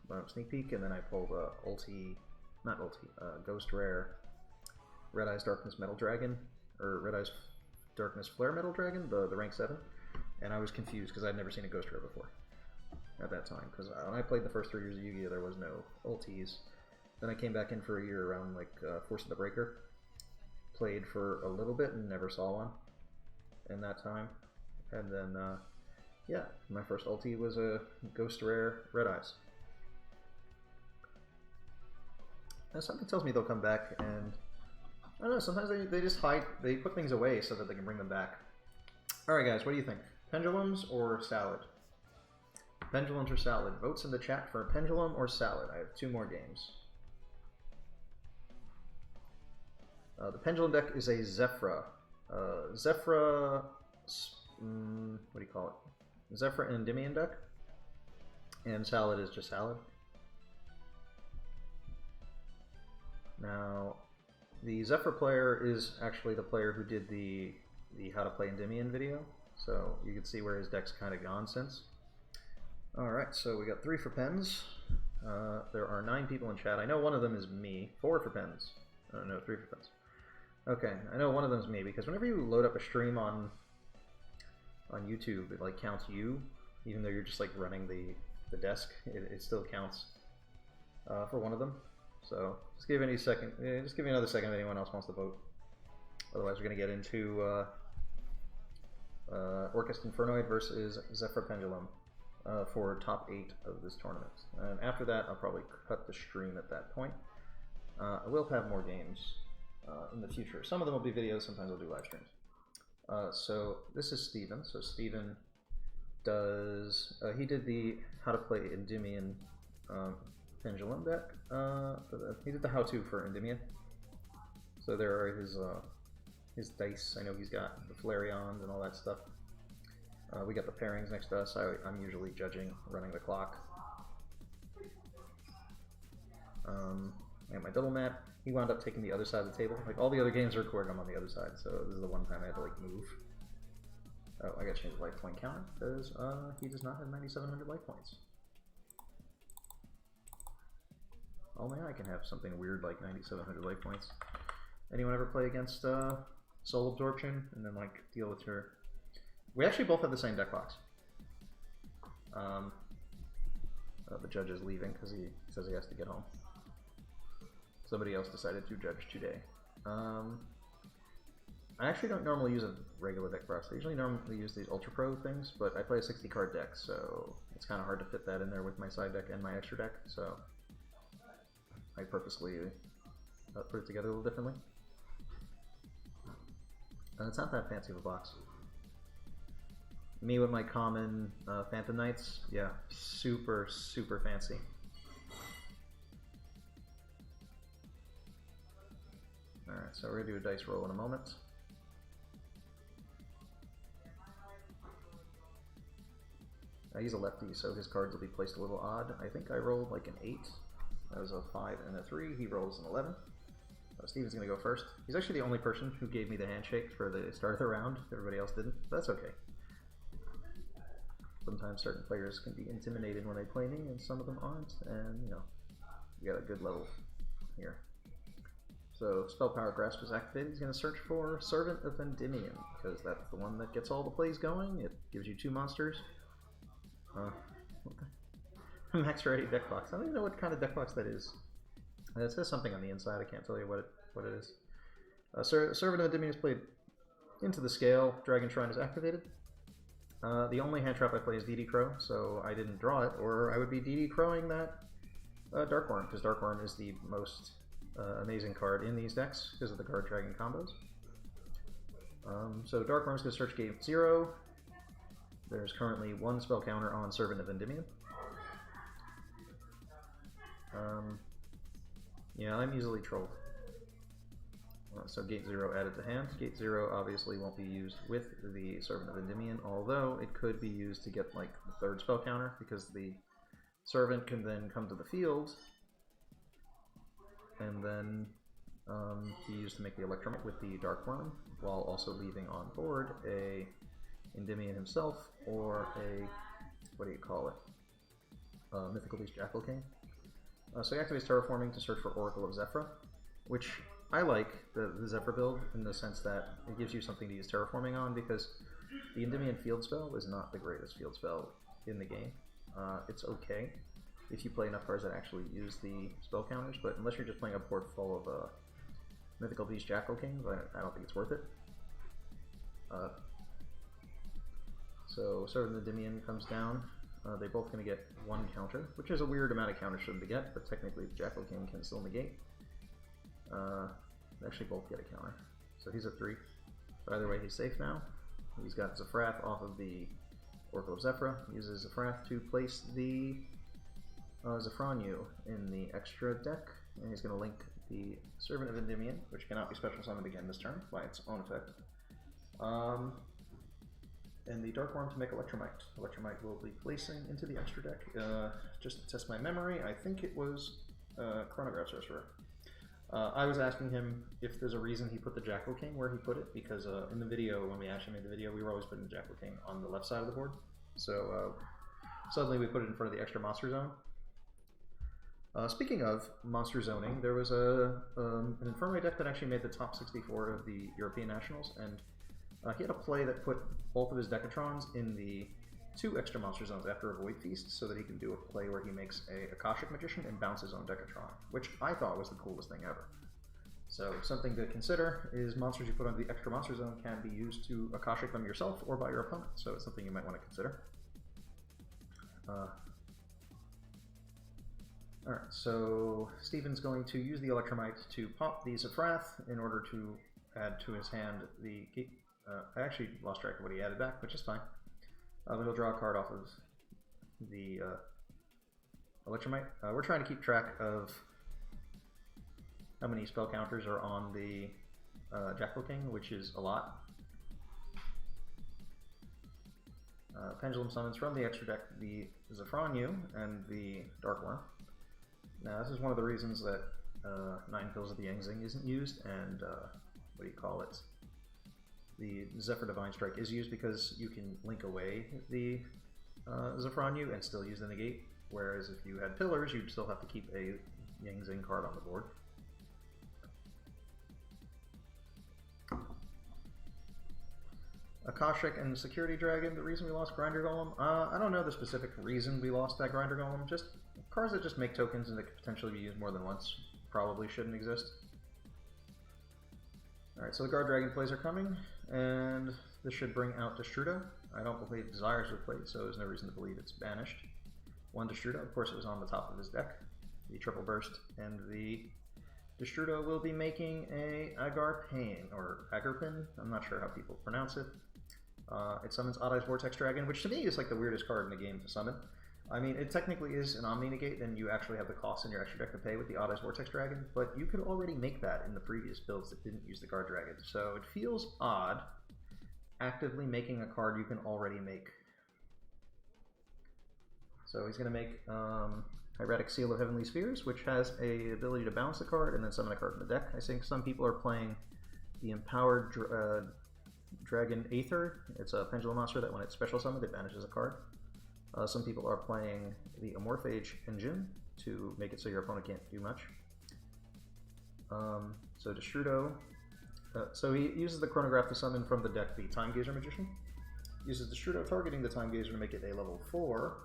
peek, and then I pulled Ghost rare Red Eyes Darkness Metal Dragon, or Red Eyes Darkness Flare Metal Dragon, the rank 7, and I was confused because I'd never seen a Ghost rare before at that time, because when I played the first 3 years of Yu-Gi-Oh! There was no ultis. Then I came back in for a year around like Force of the Breaker. Played for a little bit and never saw one in that time. And then, yeah, my first ulti was a Ghost Rare Red Eyes. And something tells me they'll come back, and I don't know, sometimes they just hide, they put things away so that they can bring them back. Alright guys, what do you think? Pendulums or salad? Pendulums or salad? Votes in the chat for pendulum or salad. I have 2 more games. The pendulum deck is a Zephyra. Zephyra, what do you call it? Zephyra and Endymion deck. And salad is just salad. Now, the Zephyr player is actually the player who did the How to Play Endymion video. So you can see where his deck's kind of gone since. Alright, so we got 3 for pens. There are 9 people in chat. I know one of them is me. 4 for pens. No, 3 for pens. Okay, I know one of them is me, because whenever you load up a stream on YouTube, it like counts you, even though you're just like running the desk, it still counts for one of them. So just give any second. Just give me another second if anyone else wants to vote. Otherwise, we're gonna get into Orcust Infernoid versus Zephyr Pendulum for top 8 of this tournament. And after that, I'll probably cut the stream at that point. I will have more games in the future. Some of them will be videos. Sometimes I'll do live streams. So this is Steven. So Steven does. He did the how to play Endymion Pendulum deck. He did the how-to for Endymion. So there are his dice. I know he's got the Flareons and all that stuff. We got the pairings next to us. I'm usually judging, running the clock. I got my double map. He wound up taking the other side of the table. Like all the other games are recorded, I'm on the other side. So this is the one time I had to like move. Oh, I got to change the life point counter because he does not have 9,700 life points. Only I can have something weird like 9,700 life points. Anyone ever play against Soul Absorption and then like deal with her? We actually both have the same deck box. The judge is leaving because he says he has to get home. Somebody else decided to judge today. I actually don't normally use a regular deck box. I usually normally use these Ultra Pro things, but I play a 60 card deck, so it's kind of hard to fit that in there with my side deck and my extra deck. So I purposely put it together a little differently. It's not that fancy of a box. Me with my common Phantom Knights, yeah, super, super fancy. Alright, so we're going to do a dice roll in a moment. He's a lefty, so his cards will be placed a little odd. I think I rolled like an 8. That was a 5 and a 3. He rolls an 11. Steven's going to go first. He's actually the only person who gave me the handshake for the start of the round. Everybody else didn't. But that's okay. Sometimes certain players can be intimidated when they play me, and some of them aren't. And, you know, we got a good level here. So, Spell Power Grasp is activated. He's going to search for Servant of Endymion, because that's the one that gets all the plays going. It gives you 2 monsters. Max Ready deck box. I don't even know what kind of deck box that is. It says something on the inside. I can't tell you what it is. Servant of Endymion is played into the scale. Dragon Shrine is activated. The only hand trap I play is DD Crow, so I didn't draw it, or I would be DD Crowing that Dark Worm, because Dark Worm is the most amazing card in these decks because of the Guard Dragon combos. So Dark Worm's going to search gate 0. There's currently 1 spell counter on Servant of Endymion. Yeah, I'm easily trolled. So gate 0 added to hand. Gate 0 obviously won't be used with the Servant of Endymion, although it could be used to get like the 3rd spell counter, because the Servant can then come to the field and then be used to make the Electromite with the Dark Worm, while also leaving on board a Endymion himself, or a, what do you call it, Mythical Beast Jackal King. So he activates Terraforming to search for Oracle of Zephyr, which I like the Zephyr build in the sense that it gives you something to use Terraforming on, because the Endymion field spell is not the greatest field spell in the game. It's okay if you play enough cards that actually use the spell counters, but unless you're just playing a board full of Mythical Beast Jackal Kings, I don't think it's worth it. So Servant of Endymion comes down. They're both going to get 1 counter, which is a weird amount of counters for them to get, but technically the Jackal King can still negate. They actually both get a counter. So he's at 3. But either way, he's safe now. He's got Zephyrath off of the Oracle of Zephyr. He uses Zephyrath to place the Zephronu in the extra deck, and he's going to link the Servant of Endymion, which cannot be special summoned again this turn by its own effect. And the Dark Worm to make Electromite. Electromite will be placing into the extra deck. Just to test my memory, I think it was Chronograph Sorcerer. I was asking him if there's a reason he put the Jackal King where he put it, because in the video, when we actually made the video, we were always putting the Jackal King on the left side of the board. So suddenly we put it in front of the extra monster zone. Speaking of monster zoning, there was an Infernoid deck that actually made the top 64 of the European Nationals, and he had a play that put both of his Decatrons in the 2 extra monster zones after a Void Feast so that he can do a play where he makes a Akashic Magician and bounce his own Decatron, which I thought was the coolest thing ever. So something to consider is monsters you put on the extra monster zone can be used to Akashic them yourself or by your opponent, so it's something you might want to consider. Alright, so Steven's going to use the Electromite to pop the Zephyrath in order to add to his hand the... I actually lost track of what he added back, which is fine. But he'll draw a card off of the Electromite. We're trying to keep track of how many spell counters are on the Jackal King, which is a lot. Pendulum summons from the extra deck the Zephyranyu and the Dark Worm. Now this is one of the reasons that 9 Pills of the Yangzing isn't used, and what do you call it? The Zephyr Divine Strike is used because you can link away the Zephyranyu and still use the negate, whereas if you had Pillars, you'd still have to keep a Yangzing card on the board. Akashic and Security Dragon, the reason we lost Grinder Golem? I don't know the specific reason we lost that Grinder Golem, just cards that just make tokens and that could potentially be used more than once probably shouldn't exist. Alright, so the Guard Dragon plays are coming, and this should bring out Destrudo. I don't believe Desires were played, so there's no reason to believe it's banished. 1 Destrudo, of course it was on the top of his deck, the Triple Burst, and the Destrudo will be making a Agarpain, or Agarpin, I'm not sure how people pronounce it. It summons Odd-Eyes Vortex Dragon, which to me is like the weirdest card in the game to summon. I mean, it technically is an Omni Negate, and you actually have the cost in your extra deck to pay with the Odd-Eyes Vortex Dragon, but you could already make that in the previous builds that didn't use the Guard Dragon, so it feels odd actively making a card you can already make. So he's going to make Hieratic Seal of Heavenly Spheres, which has a ability to bounce a card and then summon a card in the deck. I think some people are playing the Empowered Dragon Aether. It's a pendulum monster that when it's special summoned, it banishes a card. Some people are playing the Amorphage Engine to make it so your opponent can't do much. So Destrudo, so he uses the Chronograph to summon from the deck the Time Gazer Magician. Uses Destrudo targeting the Time Gazer to make it a level 4.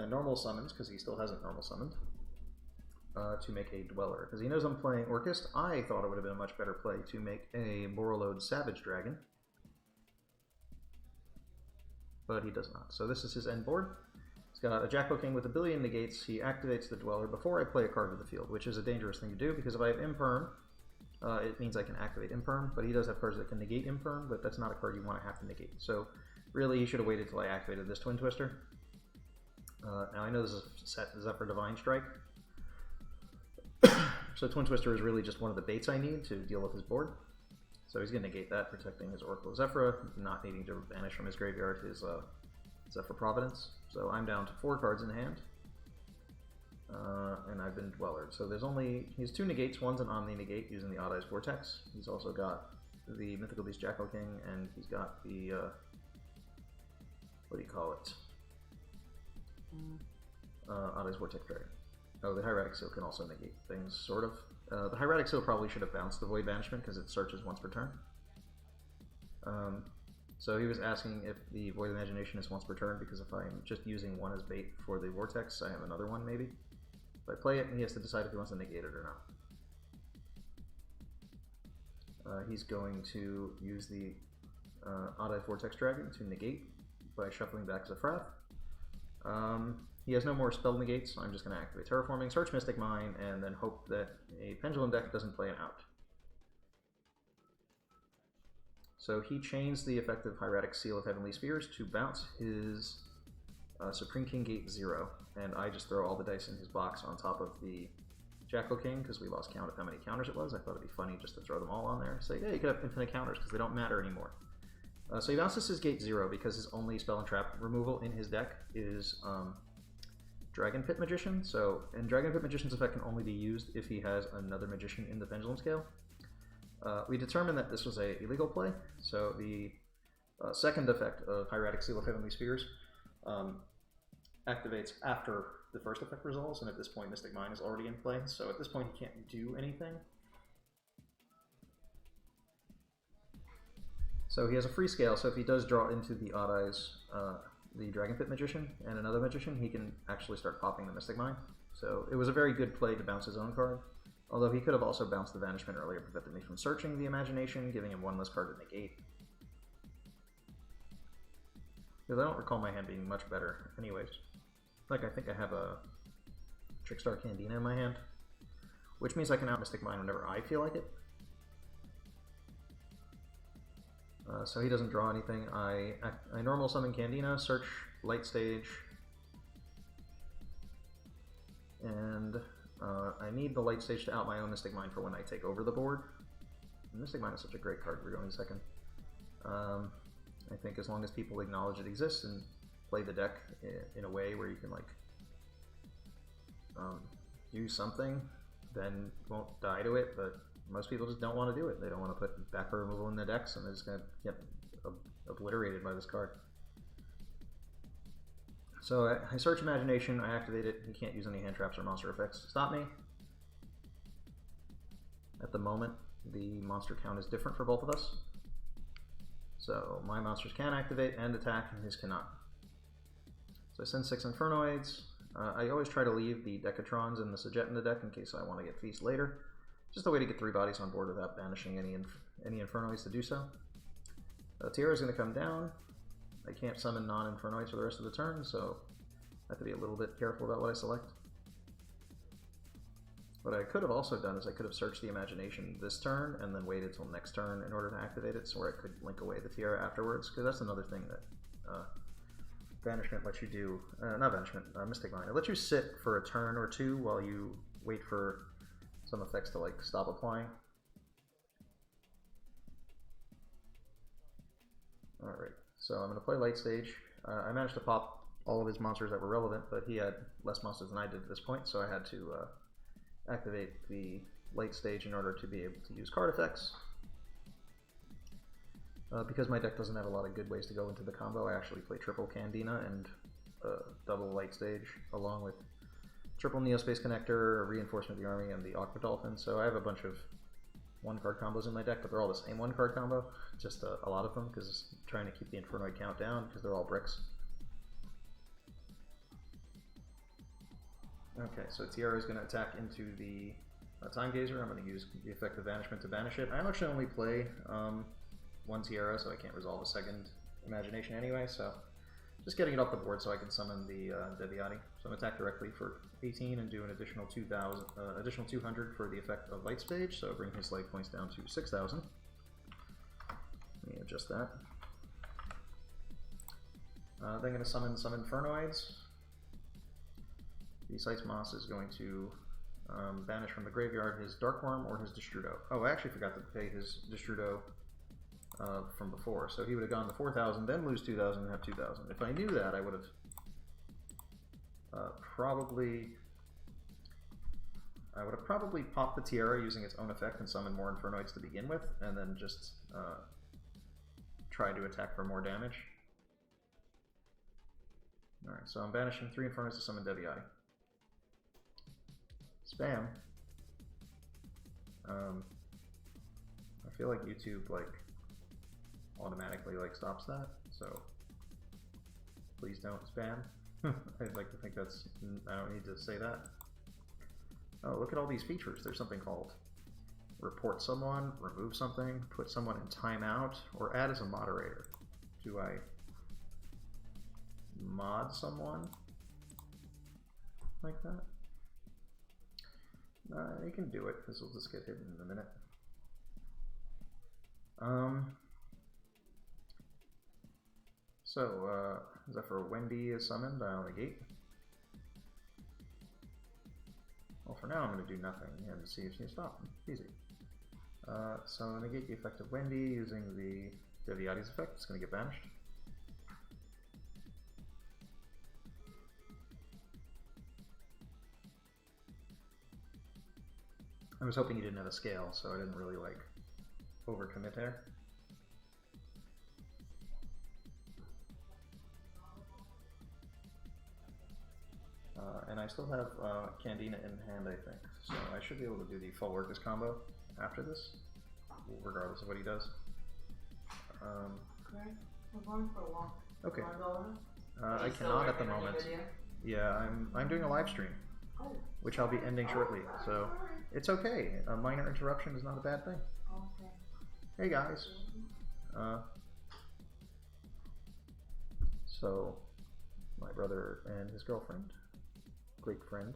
Normal summons, because he still hasn't normal summoned, to make a Dweller. Because he knows I'm playing Orcust, I thought it would have been a much better play to make a Borreload Savage Dragon. But he does not. So this is his end board. He's got a Jackal King with a billion negates. He activates the Dweller before I play a card to the field, which is a dangerous thing to do, because if I have Imperm, it means I can activate Imperm, but he does have cards that can negate Imperm, but that's not a card you want to have to negate. So really, you should have waited till I activated this Twin Twister. Now I know this is set Zephyr Divine Strike, so Twin Twister is really just one of the baits I need to deal with his board. So he's going to negate that, protecting his Oracle of Zephyr, not needing to banish from his graveyard his Zephyr Providence. So I'm down to 4 cards in hand, and I've been Dwellered. So he has 2 negates. One's an Omni Negate using the Odd-Eyes Vortex. He's also got the Mythical Beast Jackal King, and he's got the what do you call it? Odd-Eyes Vortex Dragon. Oh, the Hieratic Seal can also negate things, sort of. The Hieratic Seal probably should have bounced the Void Banishment because it searches once per turn. So he was asking if the Void Imagination is once per turn, because if I'm just using one as bait for the Vortex, I have another one maybe. If I play it, he has to decide if he wants to negate it or not. He's going to use the Odd-Eyes Vortex Dragon to negate by shuffling back Zephyrath. He has no more spell negates, so I'm just going to activate Terraforming, search Mystic Mine, and then hope that a Pendulum deck doesn't play an out. So he chains the effective Hieratic Seal of Heavenly Spheres to bounce his Supreme King Gate 0, and I just throw all the dice in his box on top of the Jackal King, because we lost count of how many counters it was. I thought it'd be funny just to throw them all on there. Say, yeah, you could have infinite counters, because they don't matter anymore. So he bounces his Gate 0 because his only spell and trap removal in his deck is Dragon Pit Magician. And Dragon Pit Magician's effect can only be used if he has another Magician in the Pendulum Scale. We determined that this was a illegal play, so the second effect of Hieratic Seal of Heavenly Spheres activates after the first effect resolves, and at this point Mystic Mine is already in play, so at this point he can't do anything. So he has a free scale, so if he does draw into the Odd-Eyes the Dragon Pit Magician and another Magician, he can actually start popping the Mystic Mine. So it was a very good play to bounce his own card. Although he could have also bounced the Banishment earlier, prevented me from searching the Imagination, giving him one less card to negate. Because I don't recall my hand being much better anyways. Like, I think I have a Trickstar Candina in my hand, which means I can out Mystic Mine whenever I feel like it. So he doesn't draw anything. I normal summon Candina, search Light Stage, and I need the Light Stage to out my own Mystic Mine for when I take over the board. And Mystic Mine is such a great card for going second. I think as long as people acknowledge it exists and play the deck in a way where you can like do something, then you won't die to it, but most people just don't want to do it. They don't want to put back row removal in their decks, and they're just going to get obliterated by this card. So I search Imagination, I activate it. You can't use any hand traps or monster effects to stop me. At the moment, the monster count is different for both of us. So my monsters can activate and attack, and his cannot. So I send 6 Infernoids. I always try to leave the Decatrons and the Sajet in the deck in case I want to get Feast later. Just a way to get 3 bodies on board without banishing any Infernoids to do so. Tiara is going to come down. I can't summon non-Infernoids for the rest of the turn, so I have to be a little bit careful about what I select. What I could have also done is I could have searched the Imagination this turn and then waited till next turn in order to activate it, so where I could link away the Tiara afterwards, because that's another thing that Banishment lets you do. Not Banishment, Mystic Mine. It lets you sit for a turn or two while you wait for some effects to like stop applying. Alright, so I'm going to play Light Stage. I managed to pop all of his monsters that were relevant, but he had less monsters than I did at this point, so I had to activate the Light Stage in order to be able to use card effects. Because my deck doesn't have a lot of good ways to go into the combo, I actually play triple Candina and double Light Stage, along with triple Neospace Connector, Reinforcement of the Army, and the Aqua Dolphin. So I have a bunch of 1-card combos in my deck, but they're all the same 1-card combo. Just a lot of them, because I'm trying to keep the Infernoid count down, because they're all bricks. Okay, so Tiara is going to attack into the Time Gazer. I'm going to use the effect of Banishment to banish it. I actually only play 1 Tiara, so I can't resolve a second Imagination anyway, so just getting it off the board so I can summon the Deviati. So I'm attack directly for 18 and do an additional 200 for the effect of Light Stage, so bring his life points down to 6,000. Let me adjust that. Then I'm going to summon some Infernoids. The Sights Moss is going to banish from the graveyard his Dark Worm or his Destrudo. Oh, I actually forgot to pay his Destrudo from before, so he would have gone to 4,000, then lose 2,000 and have 2,000. If I knew that, I would have probably popped the Tiara using its own effect and summoned more Infernoids to begin with, and then just try to attack for more damage. Alright, so I'm banishing 3 Infernoids to summon Deviati. Spam. I feel like YouTube automatically stops that, so please don't spam. I'd like to think that's, I don't need to say that. Oh, look at all these features. There's something called report someone, remove something, put someone in timeout, or add as a moderator. Do I mod someone like that? You can do it, because we'll just get hidden in a minute. So, Zephyr Wendy is summoned, I'll negate. Well, for now I'm going to do nothing and see if she stops. Easy. So negate the effect of Wendy using the Deviati's effect. It's going to get banished. I was hoping you didn't have a scale, so I didn't really overcommit there. And I still have Candina in hand, I think, so I should be able to do the full Orcust combo after this, regardless of what he does. Okay, we're going for a walk. Okay. I cannot at the moment. Yeah, I'm doing a live stream, which I'll be ending shortly. So it's okay. A minor interruption is not a bad thing. Okay. Hey guys. So my brother and his girlfriend, Greek friend,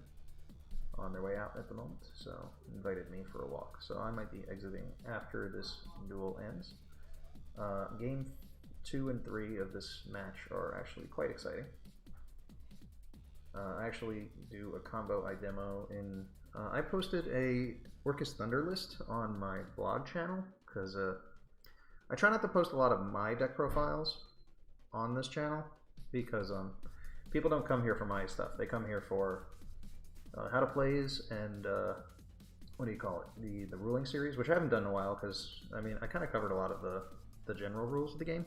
on their way out at the moment, so invited me for a walk. So I might be exiting after this duel ends. Game 2 and 3 of this match are actually quite exciting. I actually do a combo I demo in. I posted a Orcust Thunder list on my blog channel because I try not to post a lot of my deck profiles on this channel because people don't come here for my stuff. They come here for how to plays and what do you call it? The ruling series, which I haven't done in a while because I mean I kind of covered a lot of the general rules of the game.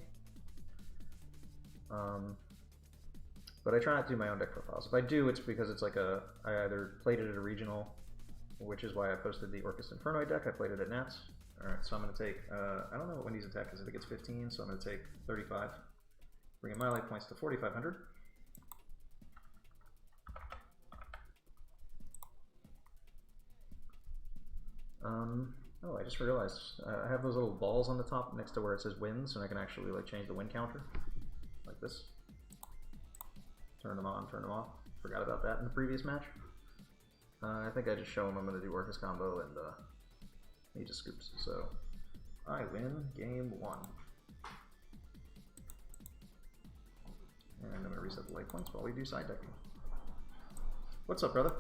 But I try not to do my own deck profiles. If I do, it's because it's like I either played it at a regional, which is why I posted the Orcust Infernoid deck. I played it at Nats. Alright, so I'm going to take, I don't know what Wendy's attack is. I think it's 15, so I'm going to take 35. Bringing my life points to 4,500. Oh, I just realized I have those little balls on the top next to where it says wins, and I can actually like change the win counter, like this. Turn them on, turn them off. Forgot about that in the previous match. I think I just show him I'm going to do Orcust combo, and he just scoops. So I win game 1. And I'm going to reset the life points while we do side decking. What's up, brother?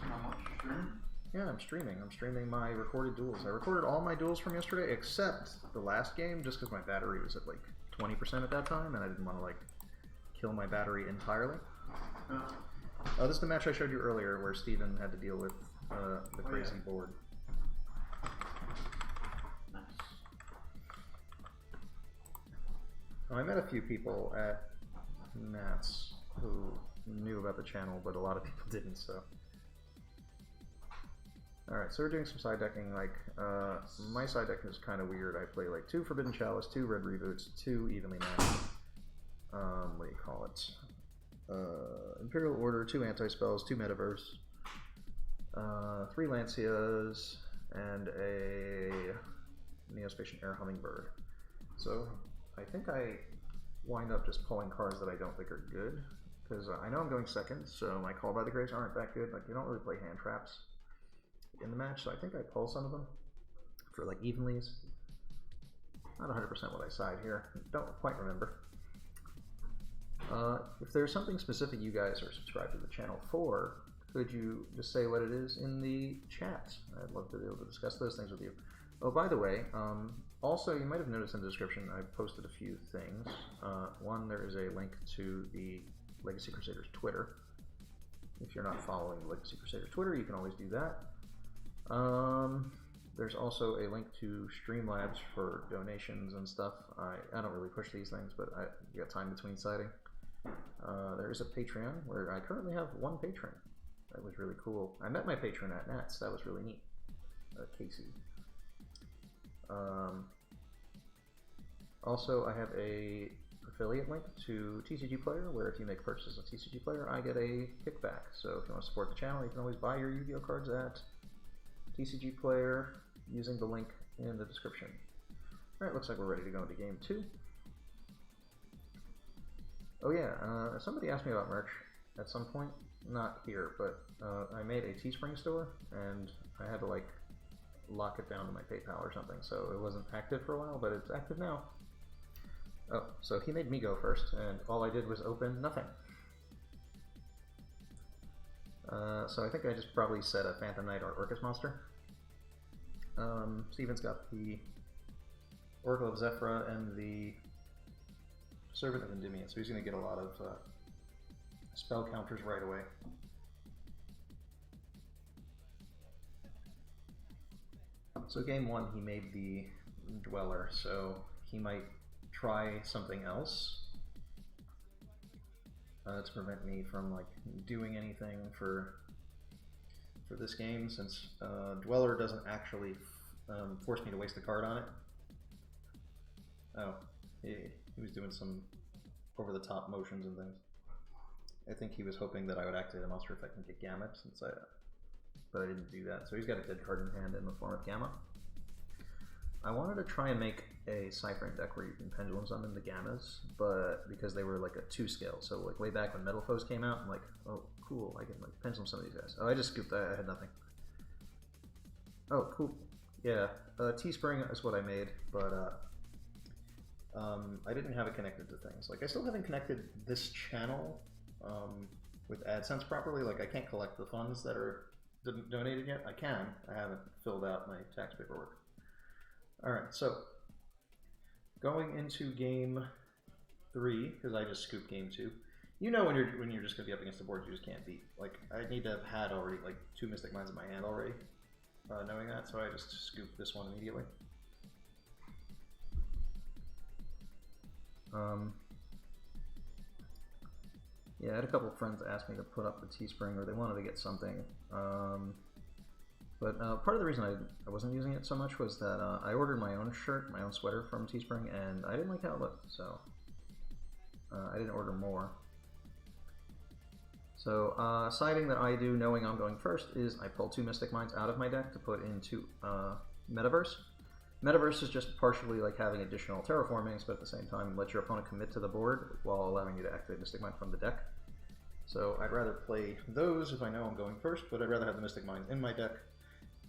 Not much. Streaming? Yeah, I'm streaming. I'm streaming my recorded duels. I recorded all my duels from yesterday except the last game, just because my battery was at like 20% at that time, and I didn't want to like kill my battery entirely. Oh, this is the match I showed you earlier where Steven had to deal with the crazy board. Nice. I met a few people at Nats who knew about the channel, but a lot of people didn't, so. Alright, so we're doing some side decking. Like, my side deck is kind of weird. I play like 2 Forbidden Chalice, 2 Red Reboots, 2 Evenly Matched. What do you call it? Imperial Order, 2 Anti-Spells, 2 Metaverse, 3 Lancias, and a Neospatian Air Hummingbird. So I think I wind up just pulling cards that I don't think are good, because I know I'm going second, so my Call by the Graves aren't that good. Like, you don't really play hand traps in the match, so I think I pull some of them for like evenlies. Not 100% what I side here. Don't quite remember. If there's something specific you guys are subscribed to the channel for, could you just say what it is in the chat? I'd love to be able to discuss those things with you. Oh, by the way, also you might have noticed in the description I posted a few things. One, there is a link to the Legacy Crusaders Twitter. If you're not following Legacy Crusaders Twitter, you can always do that. There's also a link to Streamlabs for donations and stuff. I don't really push these things, but I got time between siding. There is a Patreon where I currently have 1 patron. That was really cool. I met my patron at Nats. That was really neat. Casey. Also, I have a affiliate link to TCG Player, where if you make purchases on TCG Player, I get a kickback. So if you want to support the channel, you can always buy your Yu-Gi-Oh cards at TCG Player using the link in the description. Alright, looks like we're ready to go into game 2. Oh yeah, somebody asked me about merch at some point. Not here, but I made a Teespring store, and I had to like lock it down to my PayPal or something, so it wasn't active for a while, but it's active now. Oh, so he made me go first, and all I did was open nothing. So I think I just probably set a Phantom Knight or Orcust monster. Steven's got the Oracle of Zephyra and the Servant of Endymion, so he's going to get a lot of spell counters right away. So game 1 he made the Dweller, so he might try something else to prevent me from like doing anything for this game, since Dweller doesn't actually force me to waste a card on it. Oh, he was doing some over-the-top motions and things. I think he was hoping that I would activate a monster effect and get Gamma, but I didn't do that. So he's got a dead card in hand in the form of Gamma. I wanted to try and make a Cypher deck where you can pendulum summon the Gammas, but because they were like a 2 scale, so like way back when Metal Foes came out, I'm like, oh cool, I can like pendulum some of these guys. Oh, I just scooped that, I had nothing. Oh, cool. Yeah, Teespring is what I made, but I didn't have it connected to things. Like, I still haven't connected this channel with AdSense properly. Like, I can't collect the funds that are donated yet. I can. I haven't filled out my tax paperwork. Alright, so going into game 3, because I just scooped game 2. You know when you're just gonna be up against the board you just can't beat. Like, I need to have had already like 2 Mystic Minds in my hand already, knowing that, so I just scooped this one immediately. Yeah, I had a couple of friends ask me to put up the Teespring, or they wanted to get something. But part of the reason I wasn't using it so much was that I ordered my own shirt, my own sweater from Teespring, and I didn't like how it looked, so I didn't order more. So siding that I do, knowing I'm going first, is I pull 2 Mystic Minds out of my deck to put into Metaverse. Metaverse is just partially like having additional terraformings, but at the same time let your opponent commit to the board while allowing you to activate Mystic Mind from the deck. So I'd rather play those if I know I'm going first, but I'd rather have the Mystic Minds in my deck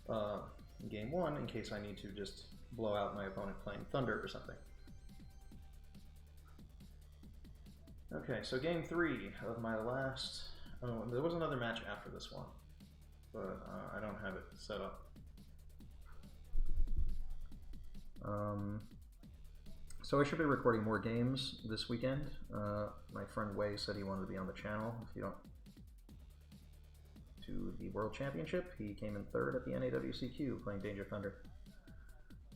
in game 1 in case I need to just blow out my opponent playing Thunder or something. Okay, so game 3 of my last... Oh, there was another match after this one, but I don't have it set up. So I should be recording more games this weekend. My friend Wei said he wanted to be on the channel. If you don't... to the World Championship, he came in 3rd at the NAWCQ playing Danger Thunder.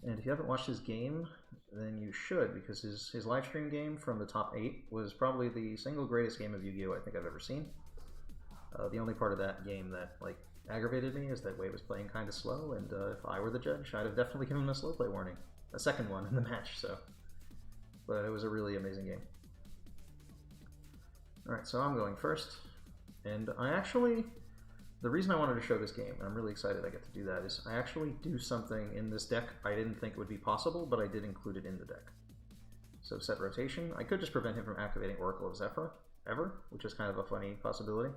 And if you haven't watched his game, then you should, because his live stream game from the top 8 was probably the single greatest game of Yu-Gi-Oh! I think I've ever seen. The only part of that game that like aggravated me is that Wei was playing kind of slow, and if I were the judge, I'd have definitely given him a slow play warning. A second one in the match, so. But it was a really amazing game. Alright, so I'm going first. And I actually, the reason I wanted to show this game, and I'm really excited I get to do that, is I actually do something in this deck I didn't think would be possible, but I did include it in the deck. So set rotation. I could just prevent him from activating Oracle of Zephyr, ever, which is kind of a funny possibility.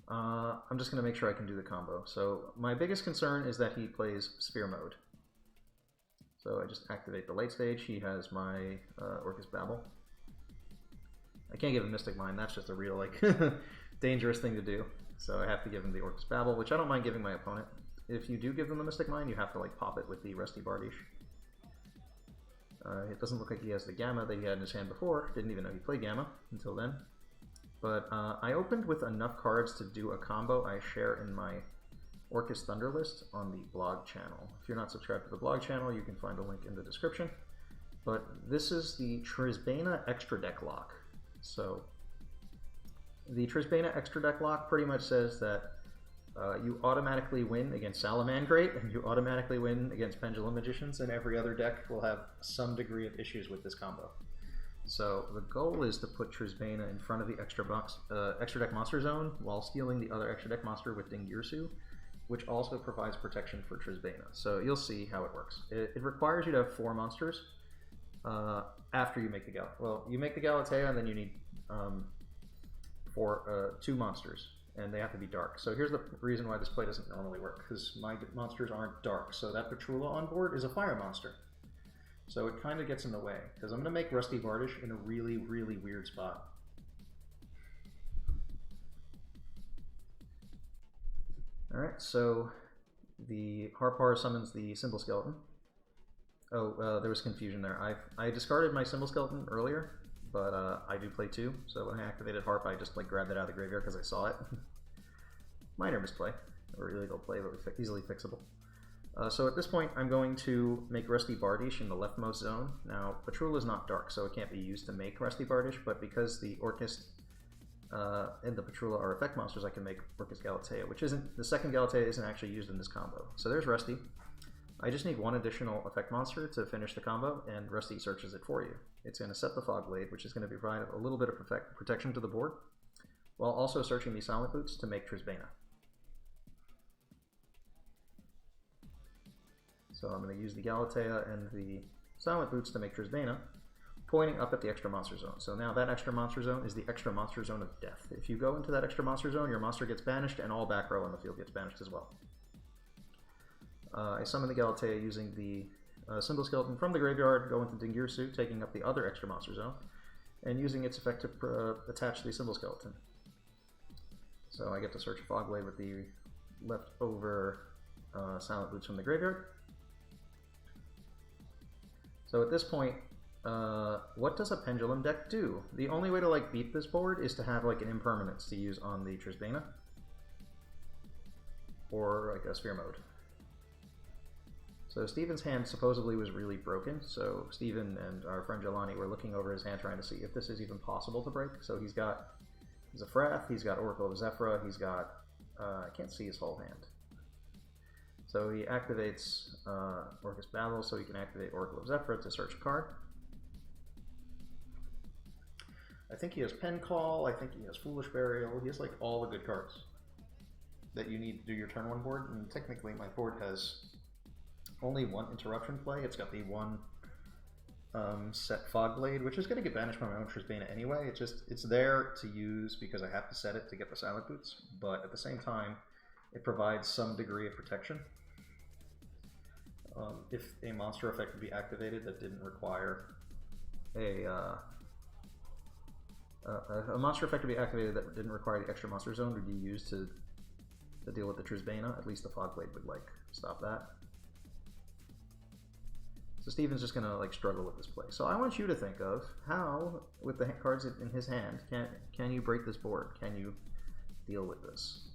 I'm just going to make sure I can do the combo. So my biggest concern is that he plays Sphere Mode. So I just activate the late stage. He has my Orcust Babel. I can't give him Mystic Mind. That's just a real like dangerous thing to do. So I have to give him the Orcust Babel, which I don't mind giving my opponent. If you do give them the Mystic Mind, you have to like pop it with the Rusty Bardiche. It doesn't look like he has the Gamma that he had in his hand before. Didn't even know he played Gamma until then. But I opened with enough cards to do a combo I share in my Orcust Thunder list on the blog channel. If you're not subscribed to the blog channel, you can find a link in the description. But this is the Trisbana Extra Deck Lock. So the Trisbana Extra Deck Lock pretty much says that you automatically win against Salamandrate, and you automatically win against Pendulum Magicians, and every other deck will have some degree of issues with this combo. So the goal is to put Trisbana in front of the extra deck monster zone while stealing the other extra deck monster with Dingirsu, which also provides protection for Trisbana. So you'll see how it works. It requires you to have 4 monsters after you make the Galatea. Well, you make the Galatea, and then you need 2 monsters, and they have to be dark. So here's the reason why this play doesn't normally work, because my monsters aren't dark. So that Petrula on board is a fire monster. So it kind of gets in the way, because I'm going to make Rusty Bardiche in a really, really weird spot. Alright, so the Harpar summons the Symbol Skeleton. Oh, there was confusion there. I discarded my Symbol Skeleton earlier, but I do play 2, so when I activated Harp, I just like grabbed it out of the graveyard because I saw it. Minor misplay, or illegal play, but easily fixable. So at this point, I'm going to make Rusty Bardiche in the leftmost zone. Now, Petrula is not dark, so it can't be used to make Rusty Bardiche, but because the Orcust and the Petrula are effect monsters, I can make Orcust Galatea, which isn't, the second Galatea isn't actually used in this combo. So there's Rusty. I just need one additional effect monster to finish the combo, and Rusty searches it for you. It's going to set the Fog Blade, which is going to provide a little bit of protection to the board, while also searching the Silent Boots to make Trisbana. So I'm going to use the Galatea and the Silent Boots to make Trisbana, pointing up at the extra monster zone. So now that extra monster zone is the extra monster zone of death. If you go into that extra monster zone, your monster gets banished, and all back row on the field gets banished as well. I summon the Galatea using the Symbol Skeleton from the graveyard, go into Dingirsu, taking up the other extra monster zone, and using its effect to attach the Symbol Skeleton. So I get to search Fogblade with the leftover Silent Boots from the graveyard. So at this point, what does a Pendulum deck do? The only way to like beat this board is to have like an impermanence to use on the Trisbana, or like a Sphere Mode. So Steven's hand supposedly was really broken, so Steven and our friend Jelani were looking over his hand trying to see if this is even possible to break. So he's got Zefrath, he's got Oracle of Zephyra, he's got, I can't see his whole hand. So he activates Orcust Battle, so he can activate Oracle of Zephyra to search a card. I think he has Pen Call, I think he has Foolish Burial, he has like all the good cards that you need to do your turn one board, and technically my board has only one interruption play. It's got the one set Fog Blade, which is going to get banished by my own Trisbana anyway. It's there to use because I have to set it to get the Silent Boots, but at the same time, it provides some degree of protection. If a monster effect would be activated that didn't require a monster effect to be activated that didn't require the extra monster zone would be used to deal with the Trisbana, at least the Fog Blade would like stop that. So Steven's just gonna like struggle with this play. So I want you to think of how, with the cards in his hand, can you break this board? Can you deal with this?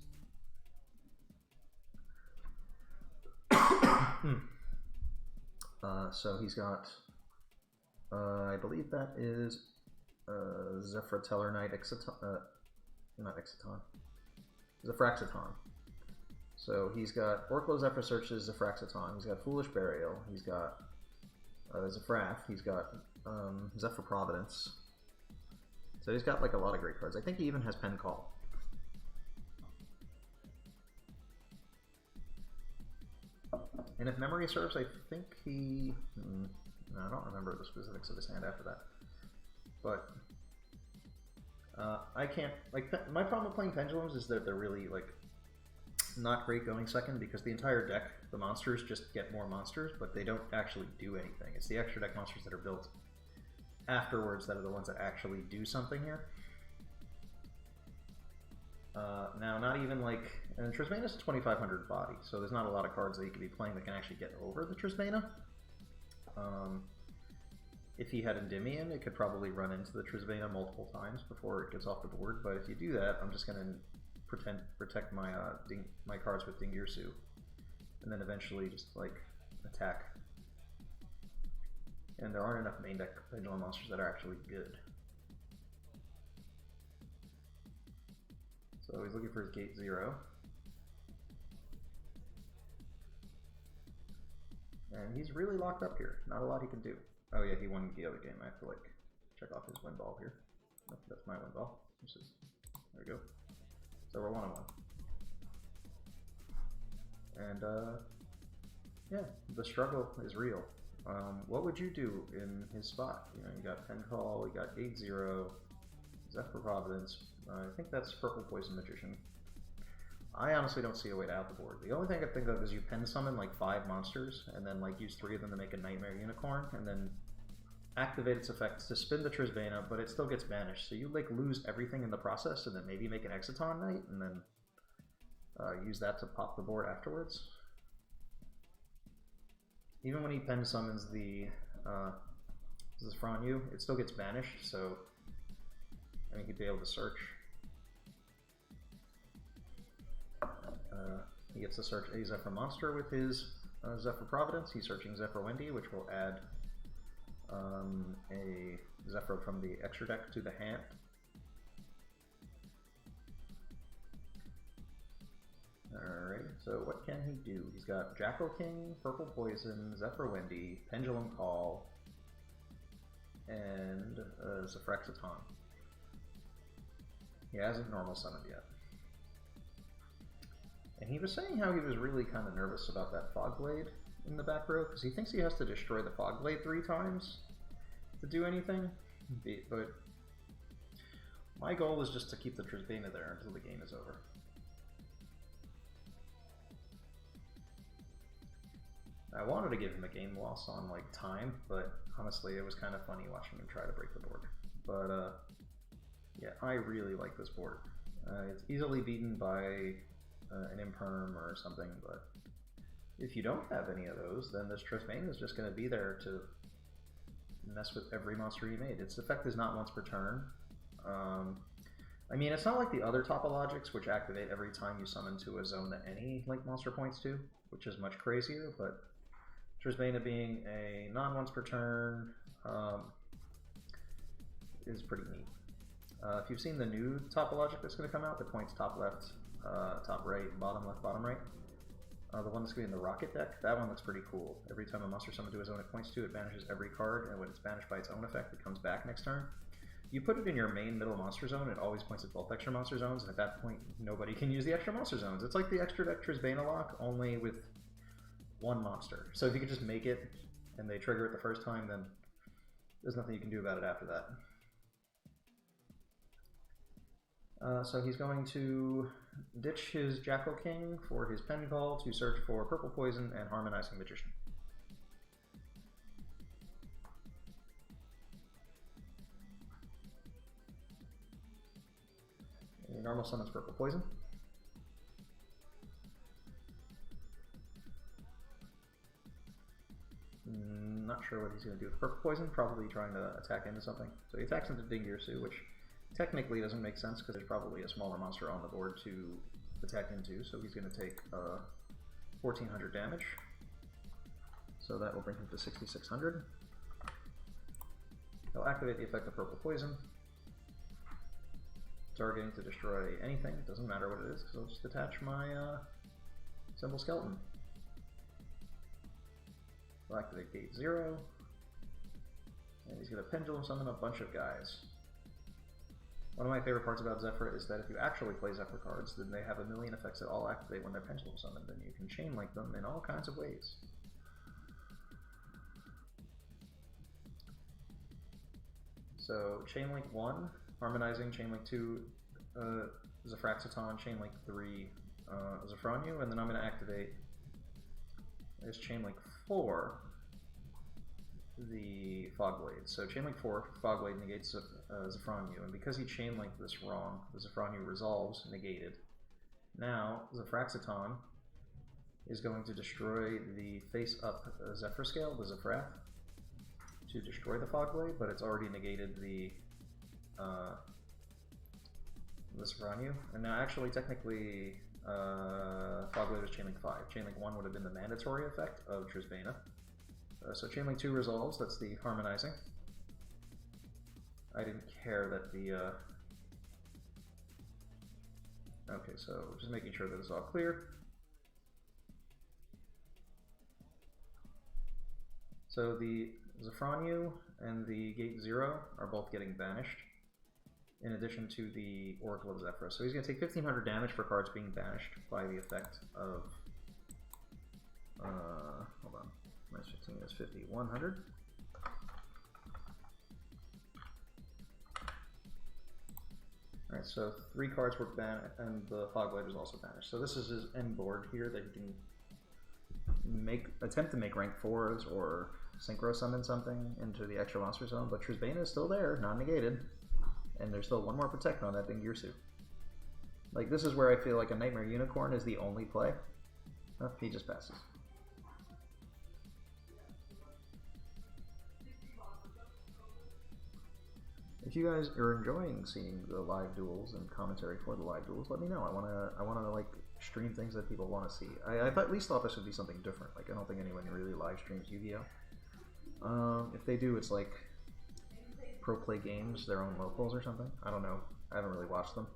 So he's got, I believe that is Zephyr Tellarknight not Exciton, Zefraxiton. So he's got Oracle of Zephyr searches Zefraxiton, he's got Foolish Burial, he's got Zefrath, he's got Zephyr Providence. So he's got like a lot of great cards. I think he even has Pen Call. And if memory serves, I think he... no, I don't remember the specifics of his hand after that. But I can't... like, my problem with playing Pendulums is that they're really, like, not great going second, because the entire deck, the monsters just get more monsters, but they don't actually do anything. It's the extra deck monsters that are built afterwards that are the ones that actually do something here. Now, not even like, and Trisbana's a 2500 body, so there's not a lot of cards that he could be playing that can actually get over the Trisbana. If he had Endymion, it could probably run into the Trisbana multiple times before it gets off the board, but if you do that, I'm just going to protect my my cards with Dingirsu, and then eventually just like attack. And there aren't enough main deck Pendulum monsters that are actually good. So he's looking for his gate 0. And he's really locked up here. Not a lot he can do. Oh yeah, he won the other game. I have to like check off his win ball here. Nope, that's my win ball. There we go. So we're 1-1. And yeah, the struggle is real. What would you do in his spot? You know, you got Pen Call, you got Gate 0, Zephyr Providence. I think that's Purple Poison Magician. I honestly don't see a way to out the board. The only thing I can think of is you pen summon like 5 monsters, and then like use 3 of them to make a Nightmare Unicorn, and then activate its effects to spin the Trisbana, but it still gets banished. So you like lose everything in the process, and then maybe make an Exciton Knight, and then use that to pop the board afterwards. Even when he pen summons the Zefranyu, it still gets banished, so I mean, he'd be able to search. He gets to search a Zephyr monster with his Zephyr Providence. He's searching Zephyr Wendy, which will add a Zephyr from the extra deck to the hand. Alright, so what can can he do? He's got Jackal King, Purple Poison, Zephyr Windy, Pendulum Call, and Zephrexaton. He hasn't normal summoned yet. And he was saying how he was really kind of nervous about that Fog Blade in the back row, because he thinks he has to destroy the Fog Blade 3 times to do anything. But my goal is just to keep the Trisbana there until the game is over. I wanted to give him a game loss on like time, but honestly it was kind of funny watching him try to break the board. But yeah, I really like this board. It's easily beaten by an Imperm or something, but if you don't have any of those, then this Trisbane is just going to be there to mess with every monster you made. Its effect is not once per turn. I mean, it's not like the other Topologics, which activate every time you summon to a zone that any Link monster points to, which is much crazier, but Trisbana being a non-once per turn is pretty neat. If you've seen the new Topologic that's going to come out that points top left, top right, bottom left, bottom right, the one that's going to be in the Rocket deck, that one looks pretty cool. Every time a monster summoned to a zone it points to, it banishes every card, and when it's banished by its own effect, it comes back next turn. You put it in your main middle monster zone, it always points at both extra monster zones, and at that point, nobody can use the extra monster zones. It's like the extra deck Trisbana lock, only with one monster. So if you could just make it, and they trigger it the first time, then there's nothing you can do about it after that. So he's going to ditch his Jackal King for his Pen Call to search for Purple Poison and Harmonizing Magician. He normal summons Purple Poison. Not sure what he's going to do with Purple Poison, probably trying to attack into something. So he attacks into Dingirsu, which technically doesn't make sense because there's probably a smaller monster on the board to attack into, so he's going to take 1400 damage. So that will bring him to 6600. He'll activate the effect of Purple Poison, targeting to destroy anything. It doesn't matter what it is, because I'll just attach my Symbol Skeleton. He'll activate Gate 0, and he's going to Pendulum Summon a bunch of guys. One of my favorite parts about Zephyr is that if you actually play Zephyr cards, then they have a million effects that all activate when they're Pendulum Summoned, and you can chain link them in all kinds of ways. So chain link 1, Harmonizing, chain link 2, Zephrexaton, chain link 3, Zephronu, and then I'm going to activate this chain link 4, the Fog Blade. So chain link 4, Fog Blade negates Zephronu, and because he chain linked this wrong, the Zephronu resolves negated. Now Zephrexaton is going to destroy the face-up Zephyr Scale, the Zephreth, to destroy the Fog Blade, but it's already negated the Zephronu. And now actually technically Fog Blade was chain link 5. Chain link 1 would have been the mandatory effect of Trisbana. So chain link 2 resolves, that's the Harmonizing. I didn't care that the okay, so just making sure that it's all clear. So the Zephronu and the Gate 0 are both getting banished, in addition to the Oracle of Zephyr. So he's going to take 1500 damage for cards being banished by the effect of hold on, minus 15 is 50, 100. Alright, so 3 cards were banned, and the Fog Blade was also banished. So this is his end board here that he can attempt to make rank 4s or synchro summon something into the extra monster zone, but Trisbana is still there, non-negated, and there's still one more protect on that Dingirsu. Like, this is where I feel like a Nightmare Unicorn is the only play. Oh, he just passes. If you guys are enjoying seeing the live duels and commentary for the live duels, let me know. I wanna like stream things that people want to see. I at least thought this would be something different. Like, I don't think anyone really live streams Yu-Gi-Oh. If they do, it's like Pro Play Games, their own locals or something. I don't know. I haven't really watched them.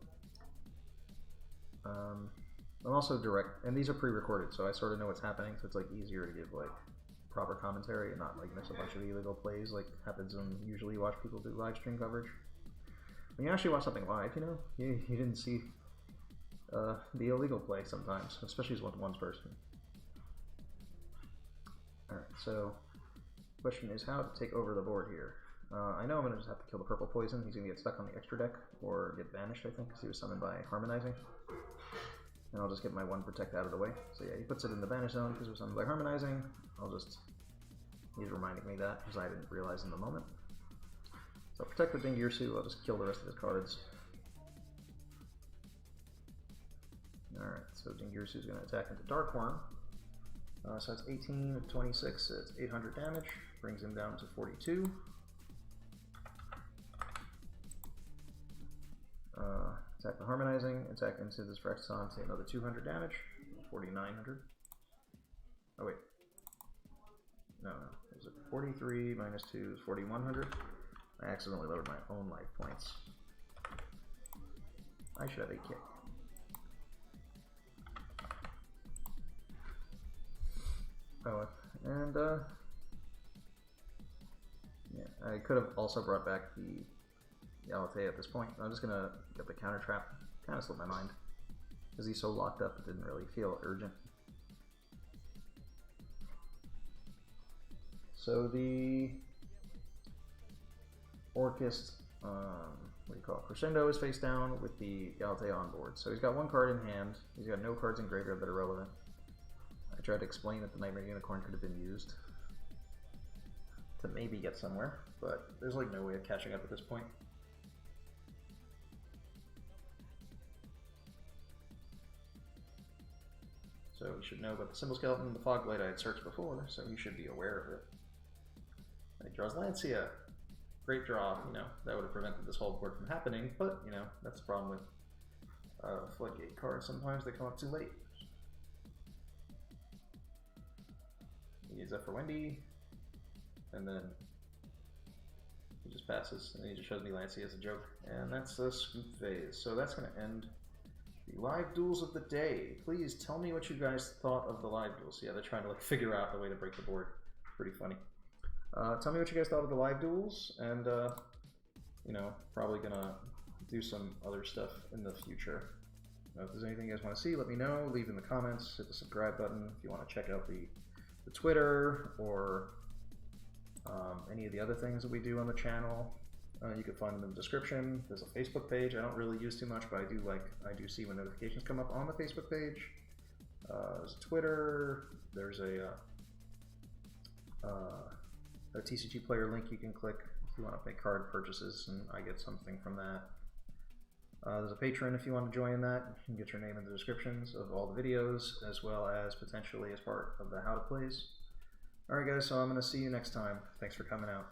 I'm also direct, and these are pre-recorded, so I sort of know what's happening, so it's like easier to give like proper commentary and not like miss a bunch of illegal plays like happens when usually you watch people do live stream coverage. When you actually watch something live, you know, you didn't see the illegal play sometimes, especially as one person. Alright, so the question is how to take over the board here. I know I'm going to just have to kill the purple poison. He's going to get stuck on the extra deck or get banished, I think, because he was summoned by Harmonizing. And I'll just get my 1 protect out of the way. So yeah, he puts it in the banish zone because it was summoned by Harmonizing. He's reminding me that because I didn't realize in the moment. So I'll protect with Dingirsu, I'll just kill the rest of his cards. Alright, so Dingirsu is going to attack into Dark Worm. So that's 18 of 26, so it's 800 damage, brings him down to 42. Attack the Harmonizing, attack into this Rexon, say another 200 damage, 4,900. Oh wait. No, is it 43 minus 2 is 4,100? I accidentally loaded my own life points. I should have a kick. Oh, and yeah, I could have also brought back the Yalate at this point. I'm just gonna get the counter trap. Kind of slipped my mind because he's so locked up. It didn't really feel urgent. So the Orcust, what do you call it? Crescendo is face down with the Yalate on board. So he's got 1 card in hand. He's got no cards in graveyard that are relevant. I tried to explain that the Nightmare Unicorn could have been used to maybe get somewhere, but there's like no way of catching up at this point. So he should know about the Symbol Skeleton and the Fog Blade I had searched before, so he should be aware of it. And he draws Lancia. Great draw, you know, that would have prevented this whole board from happening, but, you know, that's the problem with Floodgate cards. Sometimes they come up too late. He use that for Wendy, and then he just passes, and he just shows me Lancia as a joke, and that's the scoop phase. So that's going to end the live duels of the day. Please tell me what you guys thought of the live duels. Yeah, they're trying to like figure out a way to break the board. Pretty funny. Tell me what you guys thought of the live duels, and you know, probably gonna do some other stuff in the future. If there's anything you guys want to see, let me know. Leave in the comments. Hit the subscribe button if you want to check out the Twitter or any of the other things that we do on the channel. You can find them in the description. There's a Facebook page. I don't really use too much, but I do see when notifications come up on the Facebook page. There's Twitter. There's a TCG player link you can click if you want to make card purchases, and I get something from that. There's a Patreon if you want to join that. You can get your name in the descriptions of all the videos, as well as potentially as part of the How to Plays. Alright guys, so I'm going to see you next time. Thanks for coming out.